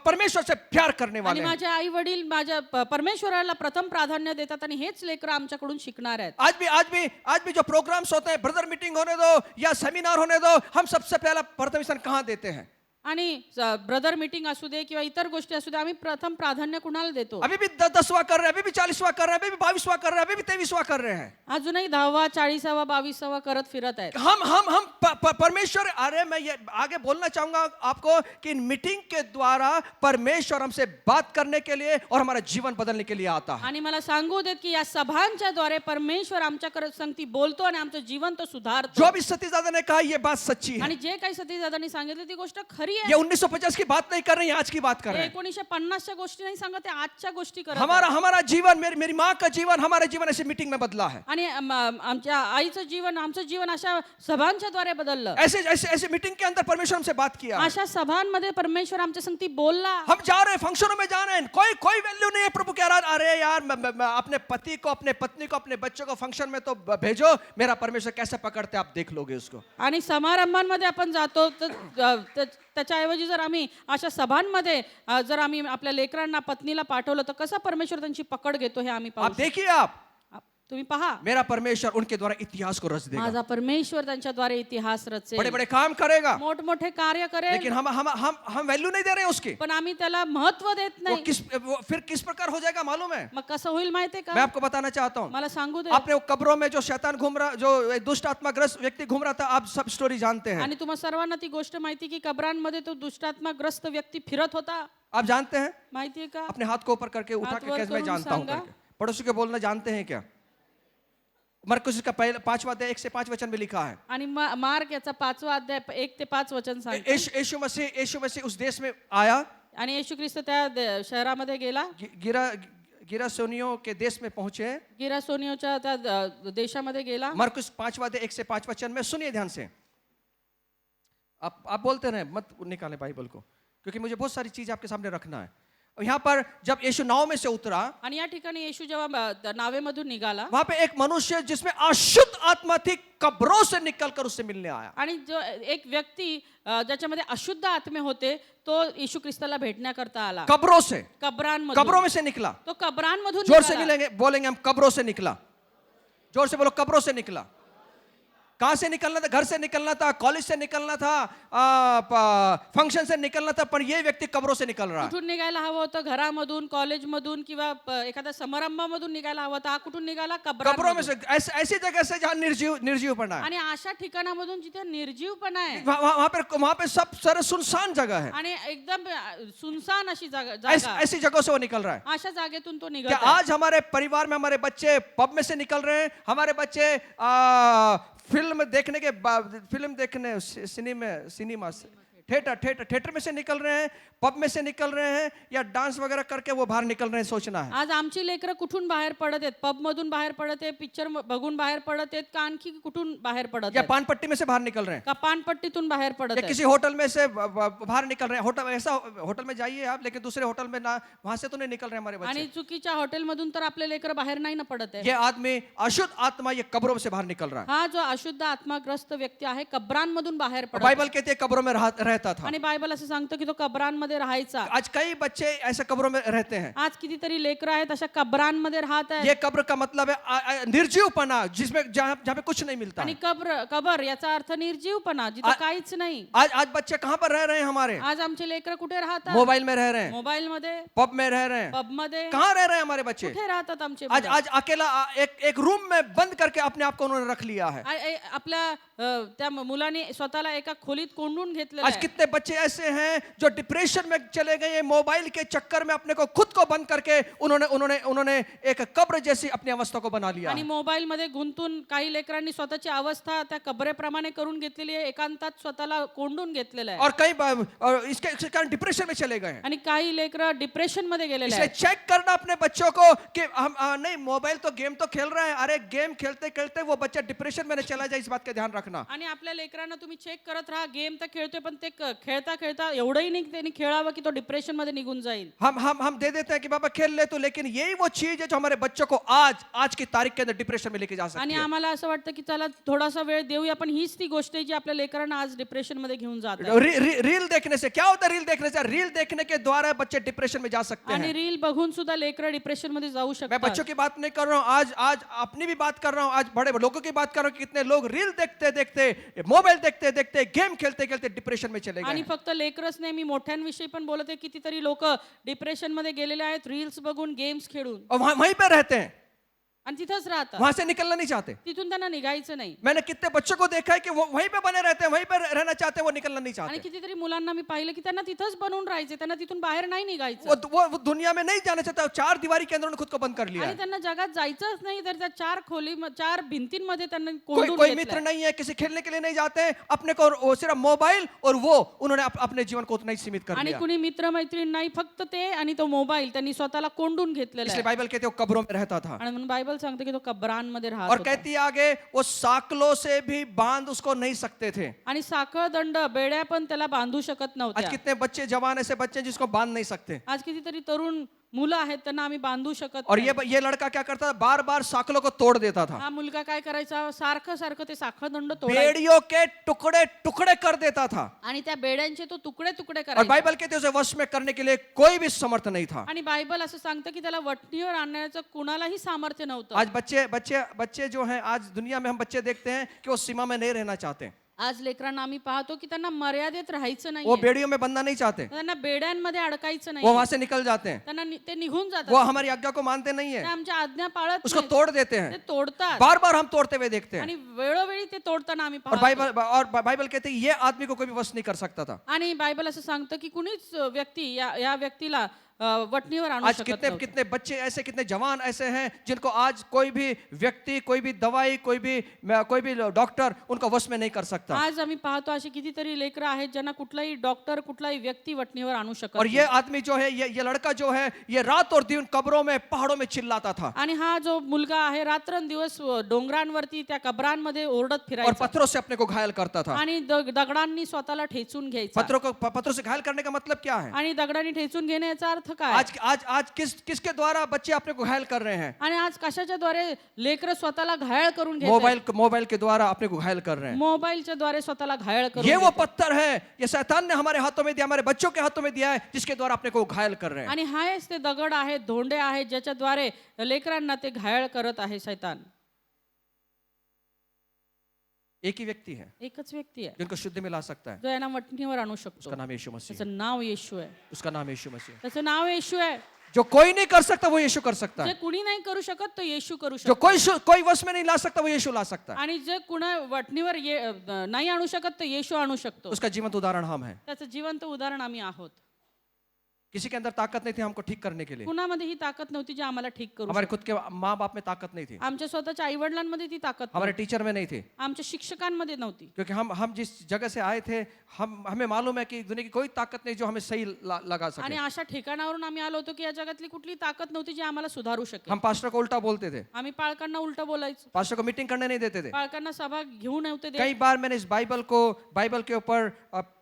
परमेश्वर से प्यार करने आणि वाले हैं. माझे आई वडील माझ्या परमेश्वराला प्रथम प्राधान्य देतात आणि हेच लेकरं आमच्याकडून शिकणार आहेत. आज भी जो प्रोग्राम्स होते हैं, ब्रदर मीटिंग होने दो या सेमिनार होने दो, हम सबसे पहला प्रथम स्थान कहाँ देते हैं? आणि ब्रदर मीटिंग असू दे किंवा इतर गोष्टी असू दे, आम्ही प्रथम प्राधान्य कुणाला देतो? अभी भी 10वां कर रहे हैं, अभी भी 40वां कर रहे हैं, अभी भी 22वां कर रहे हैं, अभी भी 23वां कर रहे हैं. अजूनही 10वा 40वा 22वा करत फिरत आहेत. हम परमेश्वर, अरे मैं ये आगे बोलना चाहूंगा आपको कि इन मीटिंग के द्वारा परमेश्वर हमसे बात करने के लिए और हमारा जीवन बदलने के लिए आता है. आणि मला सांगू देत की या सभांच्या द्वारे परमेश्वर आमच्याकडे संगती बोलतो आणि आमचं जीवन तो सुधारतो. जो भी सतीदादा ने कहा ये बात सच्ची है. आणि जे काही सतीदादांनी सांगितले ती गोष्ट खरी ये आहे. 1950 की बात नहीं कर रहे हैं, आज की बात कर रहे हैं. 1950च्या गोष्टी नाही सांगत, ते आजच्या गोष्टी करत हमारा आहेत. हमारा जीवन, मेरी माँ का जीवन, हमारा जीवन ऐसे मीटिंग में बदला है. आणि आमच्या आईचं जीवन, आमचं जीवन अशा सभांच्या द्वारे बदललं. ऐसे ऐसे ऐसे मीटिंग के अंदर परमेश्वर हमसे बात किया. अशा सभांमध्ये परमेश्वर आमच्या संगती बोलला. हम जा रहे हैं, फंक्शनों में जा रहे हैं, कोई वैल्यू नहीं है प्रभु के आराधना. अरे यार, अपने पति को, अपने पत्नी को, अपने बच्चों को फंक्शन में तो भेजो, मेरा परमेश्वर कैसे पकड़ते आप देख लोगे उसको. आणि समारंभांमध्ये आपण जातो तर त्याच्याऐवजी जर आम्ही अशा सभांमध्ये जर आम्ही आपल्या लेकरांना पत्नीला पाठवलं तर कसा परमेश्वर त्यांची पकड घेतो हे आम्ही आप पाहू. देखिए, आप तुम्ही पहा, मेरा परमेश्वर उनके द्वारा इतिहास को रच देगा, माझा परमेश्वर त्यांच्याद्वारे इतिहास रचेल, बड़े बड़े काम करेगा. मोठमोठे कार्य करेल. लेकिन हम वैल्यू नहीं दे रहे हैं उसकी. पण आम्ही त्याला महत्व देत नाही. फिर किस प्रकार हो जाएगा मालूम है? मग कसं होईल माहितीये मैं का? आपको बताना चाहता हूँ. मला सांगू दे. आपने वो कब्रों में जो शैतान घूम रहा, जो एक दुष्ट आत्माग्रस्त व्यक्ती घूम रहा था, आप सब स्टोरी जानते हैं. आणि तुम्हा सर्वांना ती गोष्ट माहिती की कब्रांमध्ये तो दुष्टात्माग्रस्त व्यक्ति फिरत होता, आप जानते हैं? माहितीये का? अपने हाथ को ऊपर करके उठा हाथ के वर कैसे मैं करून जानता हूँ सांगा. करके. पड़ोसी को बोलना जानते हैं क्या? मरकुस का पहला 5वां अध्याय 1 से 5 वचन में लिखा है. आणि मार्क याचा 5वा अध्याय 1 ते 5 वचन सांगतो. यीशु मसीह उस देश में आया, आणि येशू ख्रिस्त त्या शहरामध्ये गेला, गिरासोनियों के देश में पहुंचे. गिरासोनियोच्या त्या देशामध्ये गेला. मरकुस 5वां अध्याय 1 से 5 वचन में सुनिए ध्यान से. आप बोलते रहे, मत निकालें बाइबल को, क्योंकि मुझे बहुत सारी चीजें आपके सामने रखना है. और यहाँ पर जब यीशु नाव में से उतरा, आणि या ठिकाणी येशू जेव्हा नावेमधून निघाला, वहां पे एक मनुष्य जिसमें अशुद्ध आत्मा थी, कब्रों से निकलकर उससे मिलने आया. आणि जो एक व्यक्ती ज्याच्यामध्ये अशुद्ध आत्मे होते तो येशू ख्रिस्ताला भेटण्याकरता आला. कब्रों से, कब्रांमधून, कब्रों में से निकला. तो कब्रांमधून जोर से निघाला. मिलेंगे, बोलेंगे हम, कब्रों से निकला. जोर से बोलो, कब्रों से निकला. कहां से निकलना था? घर से निकलना था, कॉलेज से निकलना था, फंक्शन से निकलना था, पर ये व्यक्ति कब्रों से निकल रहा है. कुठून निघायला हवं होतं? घरामधून, कॉलेजमधून किंवा एखाद्या समारंभामधून निघायला हवं होतं. हा कुठून निघाला? कब्रों में कब्रांमधून. से, ऐसी जगह से जहां निर्जीवपना है. आणि अशा ठिकाणामधून जिथे निर्जीवपणा आहे वहां पे सब सारे सुनसान जगह है. आणि एकदम सुनसान अशी जागा, ऐसी जगहों से वो निकल रहा है. अशा जागेतून तो निघत क्या आहे. आज हमारे परिवार में हमारे बच्चे पब में से निकल रहे हैं? हमारे बच्चे फिल्म देखने सिनेमा थिएटर में से निकल रहे हैं, पब में से निकल रहे हैं, या डांस वगैरह करके वो बाहर निकल रहे हैं? सोचना है. आज आमची लेकरं कुठून बाहेर पडत आहेत? पब मधून बाहेर पडत आहेत, पिक्चर बघून बाहेर पडत आहेत, का आणखी कुठून बाहेर पडत या आहेत? पानपट्टी में से बाहर निकल रहे हैं, का पानपट्टीतून बाहेर पडत या आहेत? किसी होटल में से बाहर निकल रहे हैं. होटल में जाइए आप, लेकिन दूसरे होटल में ना, वहां से तो नहीं निकल रहे हमारे आणि बच्चे. चुकीच्या हॉटेलमधून तर आपले लेकरं बाहेर नाही ना पडत आहे. ये आदमी अशुद्ध आत्मा ये कब्रों से बाहर निकल रहा है. हा जो अशुद्ध आत्माग्रस्त व्यक्ती आहे कब्रांमधून बाहेर पडत आहे. बाइबल कहती है कब्रों में रहता था. आणि बायबल असं सांगतो की तो कब्रांमध्ये राहायचा. आज कई बच्चे ऐसे कब्रों में रहते हैं. आज कितीतरी लेकरं आहेत अशा कब्रांमध्ये राहत आहेत. ये कब्र का मतलब है निर्जीवपना, जिसमें जहाँ पे कुछ नहीं मिलता. आणि कबर याचा अर्थ निर्जीवपणा, जिथे काहीच नाही. आज बच्चे कहाँ पर रह रहे हैं हमारे? आज आमचे लेकरं कुठे राहतात? मोबाइल में रह रहे हैं, मोबाईल मध्ये, पब में रह रहे हैं. पब मध्ये. कहाँ रह रहे हैं हमारे बच्चे? कुठे राहतात आमचे आज मुलं? अकेला एक रूम में बंद करके अपने आप को उन्होंने रख लिया है. आपल्या त्या मुलाने स्वतःला एका खोलीत कोंडून घेतलेलं आज आहे. कितने बच्चे ऐसे हैं जो डिप्रेशन में चले गए, मोबाइल के चक्कर में अपने को खुद को बंद करके उन्होंने उन्होंने उन्होंने एक कब्र जैसी अपनी अवस्था को बना लिया आणि है। मोबाईल मध्ये गुंतून काही लेकरांनी स्वतःची अवस्था त्या कबरेप्रमाणे करून घेतलेली आहे. एकांतात स्वतःला कोंडून घेतलेलं आहे. और और इसके कारण डिप्रेशन में चले गए हैं। आणि काही लेकरं डिप्रेशन मध्ये गेलेले इसलिए आहेत. चेक करना अपने बच्चों को कि हम नहीं, मोबाइल तो गेम तो खेल रहे हैं, अरे गेम खेलते खेलते वो बच्चा डिप्रेशन में न चला जाए, इस बात का ध्यान रखना। आणि आपल्या लेकरांना तुम्ही चेक करत राहा. गेम तर खेळतोय पण ते खेळता खेळता एवढंही नाही त्यांनी खेळावं की तो डिप्रेशन मध्ये निघून जाईल. हम दे देते हैं कि बाबा खेल ले तो, लेकिन यही वो चीज है जो हमारे बच्चों को आज की तारीख के अंदर डिप्रेशन में लेके जा सकती आणि है। आम्हाला असं वाटतं की चला थोडासा वेळ देऊया, पण हीच ती गोष्ट आहे जी आपल्या लेकरांना आज डिप्रेशन मध्ये घेऊन जात आहे. रील देखने से क्या होता है? रील देखने से, रील देखने के द्वारा बच्चे डिप्रेशन में जा सकते आणि हैं। रील बघून सुद्धा लेकरं डिप्रेशन मध्ये जाऊ मैं शकतात. बच्चों की बात नहीं कर रहा हूँ, आज अपनी भी बात कर रहा हूँ, आज बड़े लोगों की बात कर रहा हूँ कि कितने लोग रील देखते देखते, मोबाइल देखते देखते, गेम खेलते खेलते डिप्रेशन में चले आणि गए। फक्त लेकरच नाही, मी मोठ्यांविषयी पण बोलत आहे. कितीतरी लोक डिप्रेशन मध्ये गेलेले आहेत रील्स बघून, गेम्स खेळून, और वहीं पे रहते हैं, आणि तिथंच राहतात. वहां से निकलना नहीं चाहते। तिथून त्यांना निघायचं नाही. मैंने कितने बच्चों को देखा है कि वो वहीं पे बने रहते हैं, वहीं पे रहना चाहते हैं, वो निकलना नहीं आणि चाहते। कितीतरी मुलांना मी पाहिलं की त्यांना तिथंच बनवून राहायचे, त्यांना तिथून बाहेर नाही निघायचं. वो दुनिया में नहीं जाना चाहता, चार दीवारी के अंदर उन्होंने खुद को बंद कर लिया आणि है। त्यांना जगात जायचंच नाही, तर त्या चार भिंतींमध्ये त्यांना कोई कोंडून कोई घेतलंय. मित्र नहीं है, किसी खेलने के लिए नहीं जाते हैं, अपने को वो सिर्फ मोबाइल और वो उन्होंने अपने जीवन को उतना ही सीमित कर आणि लिया। कुणी मित्र मैत्रीण नाही, फक्त ते आणि तो मोबाईल त्यांनी स्वतःला कोंडून घेतलेला इसलिए आहे. बाइबल कहते हैं वो कब्रों में रहता था। आणि म्हणून बायबल सांगते की तो कब्रांमध्ये राहत और होता. कहती है आगे, वो साकलों से भी बांध उसको नहीं सकते थे। आणि साखळ दंड बेड्या पण त्याला बांधू शकत आज नव्हत्या. कितने बच्चे, जवान ऐसे बच्चे हैं जिसको बांध नहीं सकते। आज कितीतरी तरुण मुलं आहेत, त्यांना आम्ही बांधू शकत और नाही. ये लड़का क्या करता था? बार बार साकलों को तोड़ देता था, हा मुलगा काय करायचा, सारखं सारखं ते साखळ दंड तोडायचा बेड़ियों के टुकड़े टुकड़े कर देता था। आणि त्या बेड्यांचे तो तुकडे तुकडे और करायचा. बाइबल कहते हैं उसे वश में करने के लिए कोई भी समर्थ नहीं था। आणि बायबल असं सांगतं की त्याला वटणीवर आणण्याचं कुणालाही सामर्थ्य नव्हतं. आज बच्चे बच्चे बच्चे जो हैं, आज दुनिया में हम बच्चे देखते हैं कि वो सीमा में नहीं रहना चाहते, आज लेकरांना आम्ही पाहतो की त्यांना मर्यादेत राहायचं वो नाही, बेड़ियों में बनना नहीं चाहते, त्यांना बेड्यांमध्ये अडकायचं वो नाही, वहां से निकल जाते हैं, त्यांना ते निघून जातात. वो हमारी आज्ञा को मानते नहीं ते है, आमच्या आज्ञा पाळत उसको नाहीत. तोड़ देते ते हैं। तोडतात बार बार हम तोड़ते हुए देखते हैं। आणि वेळोवेळी ते तोडताना आम्ही और पाहतो. बाइबल कहते हैं ये आदमी को कोई भी वश नहीं कर सकता था। आणि बायबल असं सांगतं की कुणीच व्यक्ती या व्यक्तीला वटणीवर आणू आज शकत कितने नव्हतं. कितने बच्चे ऐसे, कितने जवान ऐसे हैं जिनको आज कोई भी व्यक्ति, कोई भी दवाई, कोई भी डॉक्टर उनको वश में नहीं कर सकता। आज आम्ही पाहतो अशी कितीतरी लेकरं आहेत ज्यांना कुठलाही डॉक्टर, कुठलाही व्यक्ती वटणीवर आणू शकत और नाही. ये आदमी जो है, ये लड़का जो है, ये रात और दिन कब्रों में, पहाड़ों में चिल्लाता था आणि हा जो मुलगा आहे रात्रंदिवस डोंगरांवरती त्या कबरांमध्ये ओरडत और फिरायचा पत्थरों से अपने को घायल करता था। आणि दगडांनी स्वतःला ठेचून घ्यायचा. पत्थरों से घायल करने का मतलब क्या है? आणि दगडांनी ठेचून घेणे याचा अर्थ काय? आज किसके द्वारा बच्चे अपने को घायल कर रहे हैं? आणि आज कशाच्या द्वारे लेकरं स्वतःला घायल करून घेत मोबाइल के द्वारा अपने को घायल कर रहे हैं। मोबाईलच्या द्वारे स्वतःला घायल करून ये वो घेतात. पत्थर है, ये शैतान ने हमारे हाथों में दिया, हमारे बच्चों के हाथों में दिया है, जिसके द्वारा अपने को घायल कर रहे हैं। आणि हायच ते दगड आहेत, धोंडे आहेत, ज्याच्याद्वारे लेकरांना ते घायल करत आहे शैतान. एक ही व्यक्ति है एकच व्यक्ती आहे जिनको शुद्ध में ला सकता है, जो यांना वटणीवर आणू शकतो. उसका नाम यीशु मसीह है। त्याचं नाव येशू आहे. उसका नाम यीशु मसीह है। त्याचं नाव येशू आहे. जो कोई नहीं कर सकता वो यीशु कर सकता जे है, कुणी नाही करू शकत तो येशू करू जो शकतो. कोई वश में नहीं ला सकता वो यीशु ला सकता है। आणि जे कुणा वटणीवर नाही आणू शकत तो येशू आणू शकतो. उसका जीवंत उदाहरण हम है। त्याचं जिवंत उदाहरण आम्ही आहोत. किसी के अंदर ताकत नहीं थी हमको ठीक करने के लिए, कुणामध्ये ही ताकद नव्हती जी आम्हाला ठीक करू हमारे शकते. खुद के माँ बाप में ताकत नहीं थी, आमच्या स्वतःच्या आई वडिलांमध्ये ती ताकद हमारे नव्हती. टीचर में नहीं थी, आमच्या शिक्षकांमध्ये नव्हती. क्योंकि हम जिस जगह से आए थे, हमें मालूम है कि दुनिया की कोई ताकत नहीं जो हमें सही लगा आणि सके। अशा ठिकाणावरून आम्ही आलो होतो की या जगातली कुठली ताकद नव्हती जी आम्हाला सुधारू शकेल. हम पास्टर को उल्टा बोलते थे, आम्ही पालकांना उलट बोलायचो. पास्टर को मीटिंग करने नहीं देते थे। पालकांना सभा घेऊ नव्हते देत. कई बार मैंने इस बाइबल के ऊपर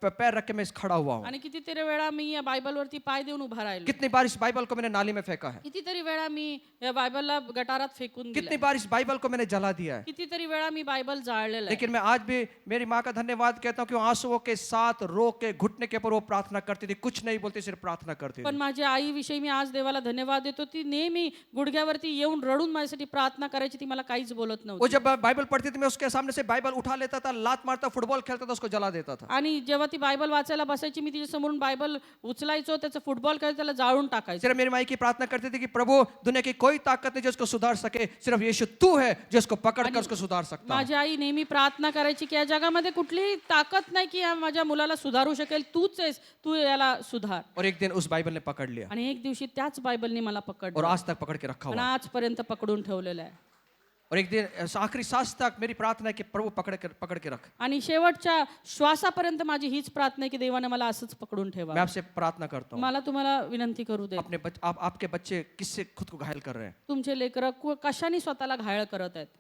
पैर रख के मैं खड़ा हुआ हूँ। आणि कितीतरी वेळा मी या बायबलवरती पाय देऊन उभा राहिलो. कितनी बार इस बाइबल को मैंने नाली में फेंका है, कितीतरी वेळा मी या बायबलला गटारात फेकून कितनी दिलं. बार इस बाइबल को मैंने जला दिया है। कितीतरी वेळा मी बायबल जाळलेलं आहे. लेकिन मैं आज भी मेरी माँ का धन्यवाद कहता हूँ कि वो आंसुओं के साथ रो के घुटने के ऊपर वो प्रार्थना करती थी, कुछ नहीं बोलती, सिर्फ प्रार्थना करती पण थी। माझ्या आई विषयी मी आज देवाला धन्यवाद देतो. ती नेहमी गुडघ्यावरती येऊन रडून माझ्यासाठी प्रार्थना करायची. ती मला काहीच बोलत वो नव्हती. जब बाइबल पढ़ती थी, मैं उसके सामने से बाइबल उठा लेता था, लात मारता, फुटबॉल खेलता था, उसको जला देता था। आणि जेव्हा ती बायबल वाचायला बसायची मी तिच्या समोरून बायबल उचलायचो, त्याचं फुटबॉल खेळतो त्याला जाळून टाकायचं. सिर्फ मेरी माई की प्रार्थना करती थी कि प्रभु दुनिया की कोई ताकत नहीं जो उसको सुधार सके, सिर्फ यीशु तू है जो उसको पकड़ कर उसको सुधार सकता है. माझी आई नेहमी प्रार्थना करायची की या जगामध्ये कुठलीही ताकद नाही की या माझ्या मुलाला सुधारू शकेल, तूच आहेस, तू याला सुधार. और एक दिन उस बाइबल ने पकड़ लिया आणि एक दिवशी त्याच बायबलने मला और पकडलं आज तक पकड़ के रखा आणि हुआ. आजपर्यंत पकडून ठेवलेलं आहे. और एक दिन आखिरी सांस तक मेरी प्रार्थना है कि प्रभु पकड़ के रख. आणि शेवटच्या श्वासापर्यंत माझी हीच प्रार्थना आहे की देवाने मला असंच पकडून ठेवा. मैं आपसे प्रार्थना करता हूँ, मला तुम्हाला विनंती करू दे, आपके बच्चे किससे खुद को घायल कर रहे हैं? तुमचे लेकरं कशाने स्वतःला घायल करत आहेत?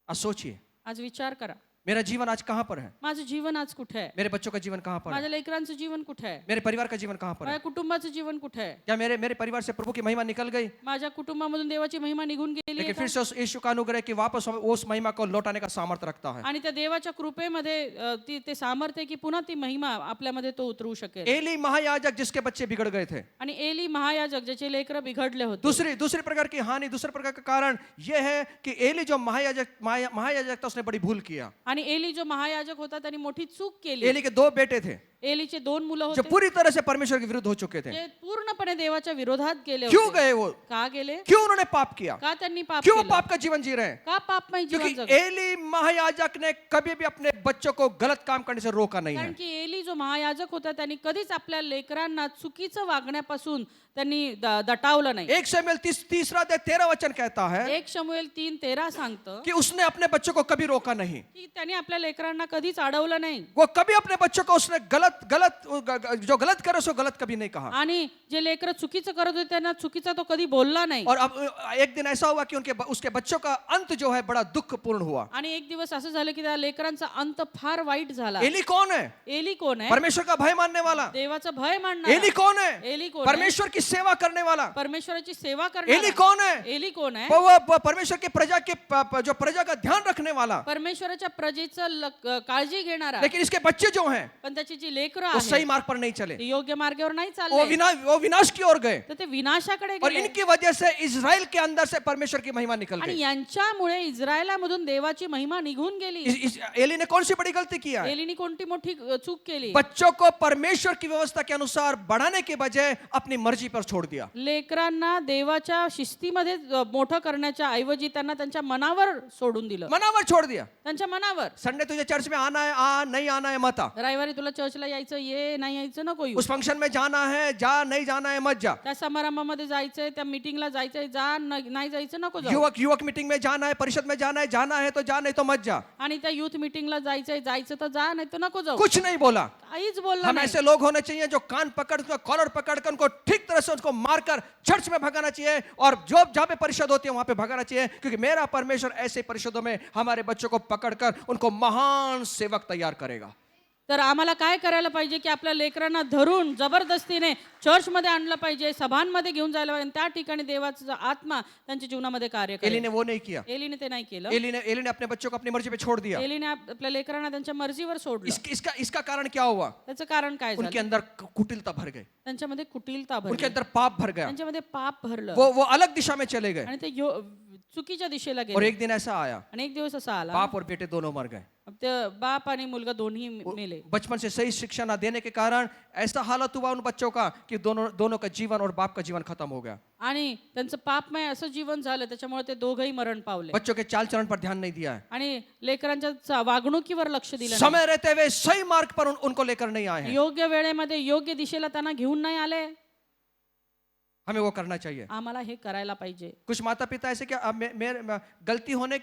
आज सोचिए, आज विचार करा, मेरा जीवन आज कहाँ पर है? माझं जीवन आज कुठे आहे? मेरे बच्चों का जीवन कहाँ पर है? माझ्या लेकरांचं जीवन कुठे आहे? मेरे परिवार का जीवन कहाँ पर है? माझ्या कुटुंबाचं जीवन कुठे आहे? क्या मेरे परिवार से प्रभु की महिमा निकल गई? माझ्या कुटुंबामधून देवाची महिमा निघून गेली लेकिन आहे फिर का? से उस यीशु का अनुग्रह कि वापस उस महिमा को लौटाने का सामर्थ्य रखता है. आणि त्या देवाच्या कृपेमध्ये ते सामर्थ्य आहे की पुन्हा ती महिमा आपल्यामध्ये तो उतरू शकेल. एली महायाजक जिसके बच्चे बिगड़ गए थे. आणि एली महायाजक ज्याचे लेकरं बिघडले होते. दूसरी प्रकार की हानि, दूसरे प्रकार का कारण यह है कि एली जो महायाजक था उसने बड़ी भूल किया. आणि एली जो महायाजक होता त्यांनी मोठी चूक केली. एली के 2 बेटे थे एलीचे 2 मुलं जो होते पूरी तरह से परमेश्वर के विरुद्ध हो चुके थे. जे पूर्णपणे देवाच्या विरोधात गेले क्यों होते. गए वो? का गेले? क्यों उन्होंने पाप किया? का त्यांनी पाप क्यों केलं? पाप का जीवन जी रहे हैं? का पापमय जीवन क्योंकि जगले? एली महायाजक ने कभी भी अपने बच्चों को गलत काम करने से रोका नहीं कारण है. की एली जो महायाजक होता त्यांनी कधीच आपल्या लेकरांना चुकीचं वागण्यापासून त्यांनी दटावलं नाही. 1 शमूएल 13 कहता है 1 शमूएल 3:13 सांगतं कि उसने अपने बच्चों को कभी रोका नहीं. की त्यांनी आपल्या लेकरांना कधीच अडवलं नाही. वो कभी अपने बच्चों को उसने जो गलत करे उसको गलत कभी नहीं कहा. आणि जे लेकरं चुकीचं करत होते त्यांना चुकीचा तो कधी बोलला नाही. और अब एक दिन ऐसा हुआ कि उसके बच्चों का अंत जो है बड़ा दुखपूर्ण हुआ. आणि एक दिवस असं झालं की त्या लेकरांचा अंत फार वाईट झाला. एली कौन है? एली कोण आहे? परमेश्वर का भय मानने वाला. देवाचा भय मानणारा. एली कौन है? एली कोण आहे? परमेश्वर की सेवा करने वाला. परमेश्वराची सेवा एली करणारा. कौन है? एली कोण आहे? वो परमेश्वर की जो प्रजा का ध्यान रखने वाला. परमेश्वराच्या प्रजेचं काळजी घेणारा. लेकिन इसके बच्चे जो हैं पण त्याची जी लेकरं वो सही आहेत मार्ग पर नहीं चले. ते योग्य मार्गावर नाही वो चालले, विनाश की ओर गए तर ते विनाशाकडे और गेले. इनकी वजह से इज़राइल के अंदर से परमेश्वर की महिमा निकल आणि गई. यांच्यामुळे इस्रायलामधून देवाची महिमा निघून गेली. एली ने कौन सी बड़ी गलती किया है? एलीनी कोणती मोठी चूक केली? बच्चों को परमेश्वर की व्यवस्था के अनुसार बढ़ाने के बजाय अपनी मर्जी पर छोड़ दिया. लेकरांना देवाच्या शिस्तीमध्ये मोठं करण्याच्या ऐवजी त्यांना त्यांच्या मनावर सोडून दिलं. मनावर छोड़ दिया. त्यांच्या मनावर. संडे तुझे चर्च में आना है आ, नहीं आना है मत आ. रविवारी तुला चर्चला यायचं ये, नाही यायचं नको येऊ. उस फंक्शन में जाना है जा, नहीं जाना है मत जा. त्या समारंभामध्ये जायचंय, त्या मीटिंगला जायचंय, जा, नाही जायचं नको जाऊ. युवक मीटिंग में जाना है, परिषद में जाना है तो जा, नहीं तो मत जा. आणि त्या युथ मीटिंगला जायचंय तर जा, नाही तर नको जाऊ. कुछ नहीं बोला. काहीच बोलला हम नाही. ऐसे लोग होने चाहिए जो कान पकड़ कॉलर पकड़कर उनको ठीक तरह से उसको मारकर चर्च में भगाना चाहिए और जो जहाँ पे परिषद होती है वहां पे भगाना चाहिए, क्योंकि मेरा परमेश्वर ऐसे परिषदों में हमारे बच्चों को पकड़कर उनको महान सेवक तैयार करेगा. तर आम्हाला काय करायला पाहिजे की आपल्या लेकरांना धरून जबरदस्तीने चर्चमध्ये आणलं पाहिजे, सभांमध्ये घेऊन जायला पाहिजे. त्या ठिकाणी देवाचा आत्मा त्यांच्या जीवनामध्ये कार्य एली करेल. ने वो नहीं किया. एलीने ते नाही केलं. एली ने अपने बच्चों को अपनी मर्जी पे छोड़ दिया. एलीने आपल्या लेकरांना त्यांच्या मर्जीवर सोडलं. इसका कारण क्या हुआ? त्याचं कारण काय उनके झालं? अंदर कुटिलता भर गई, त्यांच्यामध्ये कुटिलता उनके भरली, अंदर पाप भर गया. त्यांच्यामध्ये पाप भरलं वो अलग दिशा में चले गए. आणि ते चुकीच्या दिशेला और गेले. एक दिन ऐसा आया, आणि एक दिवस असा आला, बाप और बेटे दोनों मर गए. ते बाप आणि मुलगा दोन्ही मेले. बचपन से सही शिक्षा ना देने के कारण ऐसा हालत हुआ उन बच्चों का कि दोनों का जीवन और बाप का जीवन खत्म हो गया. आणि त्यांचं पापमय असं जीवन झालं, त्याच्यामुळे ते दोघंही मरण पावले. बच्चों के चाल चलन पर ध्यान नहीं दिया है. आणि लेकरांच्या वागणुकीवर लक्ष दिलं नाही. समय रहते हुए सही मार्ग पर उनको लेकर नहीं आए हैं. योग्य वेळेमध्ये योग्य दिशेला त्यांना घेऊन नाही आले. हमें वो करना चाहिए. आम्हाला हे करायला पाहिजे. कुछ माता पिता ऐसे क्या गलती होने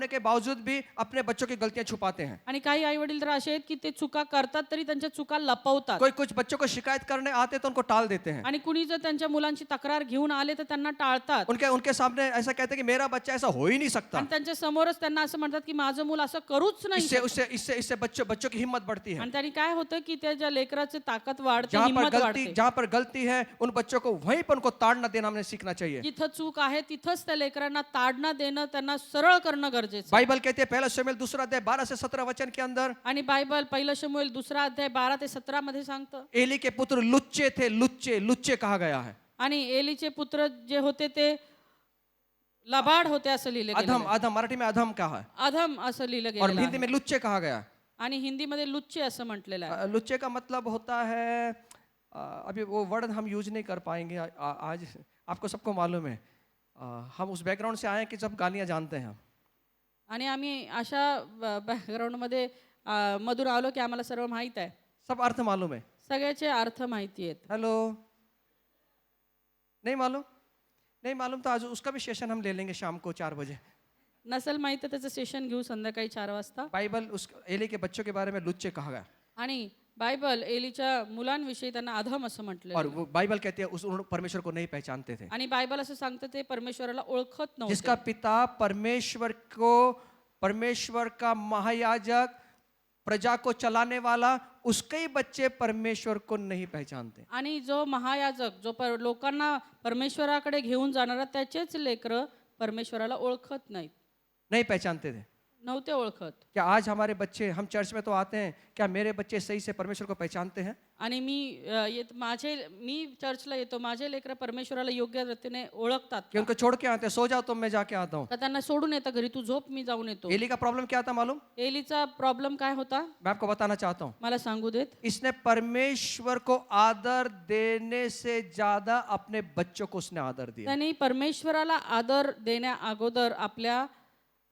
के बावजूद भी अपने बच्चों की गलतियां छुपाते हैं. आणि काही आई वडील तर असे आहेत की ते चुका करतात तरी त्यांच्या चुका लपवतात. कुछ बच्चों को शिकायत करने आते तो उनको टाल देते हैं. आणि कुणी जर त्यांच्या मुलांची तक्रार घेऊन आले तर त्यांना टाळतात. उनके सामने ऐसा कहते हैं कि मेरा बच्चा ऐसा हो ही नहीं सकता. आणि त्यांच्या समोरच त्यांना असं म्हणतात की माझं मूल असं करूच नाही. इससे बच्चों की हिम्मत बढ़ती है. आणि त्यांनी काय होतं की त्याच्या लेकराची ताकद वाढते, हिंमत वाढते. जहाँ पर गलती है उन बच्चों को वहीं पर उनको ताड़ना देना हमने सीखना चाहिए. जिथं चूक आहे तिथंच त्या लेकरांना ताडणं देणं, त्यांना सरळ करणं गरजेचं. बाइबल कहते हैं 1 शमूएल 2 अध्याय 12 से 17 वचन के अंदर, आणि बायबल 1 शमूएल 2 अध्याय 12 ते 17 मध्ये सांगतं. एली के पुत्र लुच्चे थे. लुच्चे कहा गया है. आणि एलीचे पुत्र जे होते ते लबाड होते असं लिहिलं गेलं. अधम मराठी में अधम कहा है अधम असं लिहिलं और गेलं हिंदी में लुच्चे कहा गया. आणि हिंदीमध्ये लुच्चे असं म्हटलेलं आहे. लुच्चे का मतलब होता है अभी वो वर्ड हम यूज नहीं कर पाएंगे आज। आपको सबको मालूम है, हम उस बैकग्राउंड से आए हैं कि सब गालियाँ जानते हैं हम। आणि आम्ही अशा बॅकग्राऊंडमध्ये मधून आलो की आम्हाला सर्व माहीत आहे, सब अर्थ मालूम है। सगळ्याचे अर्थ माहिती आहेत. हेलो, नहीं मालूम? नहीं मालूम तो आज उसका भी सेशन हम ले लेंगे शाम को 4 बजे। नसेल माहीत तर त्याचं सेशन घेऊ संध्याकाळी 4 वाजता. बाइबल उस एली के बच्चों के बारे में लुच्चे कहा गया, आणि बायबल एलीच्या मुलांविषयी त्यांना अधम असं म्हटलं. और वो बाइबल कहती है उन्होंने परमेश्वर को नहीं पहचानते थे। आणि बायबल असं सांगतं ते परमेश्वराला ओळखत नव्हते. जिसका पिता परमेश्वर का महायाजक, प्रजा को चलाने वाला, उसके ही बच्चे परमेश्वर को नहीं पहचानते। आणि जो महायाजक जो लोकांना परमेश्वराकडे घेऊन जाणारा त्याचेच लेकरं परमेश्वराला ओळखत नाहीत, नहीं पहचानते थे। नव्हते ओळखत. क्या आज हमारे बच्चे, हम चर्च में तो आते हैं, क्या मेरे बच्चे सही से परमेश्वर को पहचानते हैं? आणि मी चर्चला येतो, माझे लेकरं परमेश्वराला योग्य रीतीने ओळखतात कि उनको छोड़ के आते हैं, सो जाओ तुम मैं जाके आता हूँ। का? त्यांना सोडून येतं घरी, तू झोप मी जाऊन येतो. एली का प्रॉब्लम क्या था मालूम? एलीचा प्रॉब्लेम काय होता मैं आपको बताना चाहता हूँ। मला सांगू देत. इसने परमेश्वर को आदर देने से ज्यादा अपने बच्चों को उसने आदर दिया। त्यांनी परमेश्वराला आदर देण्या अगोदर आपल्या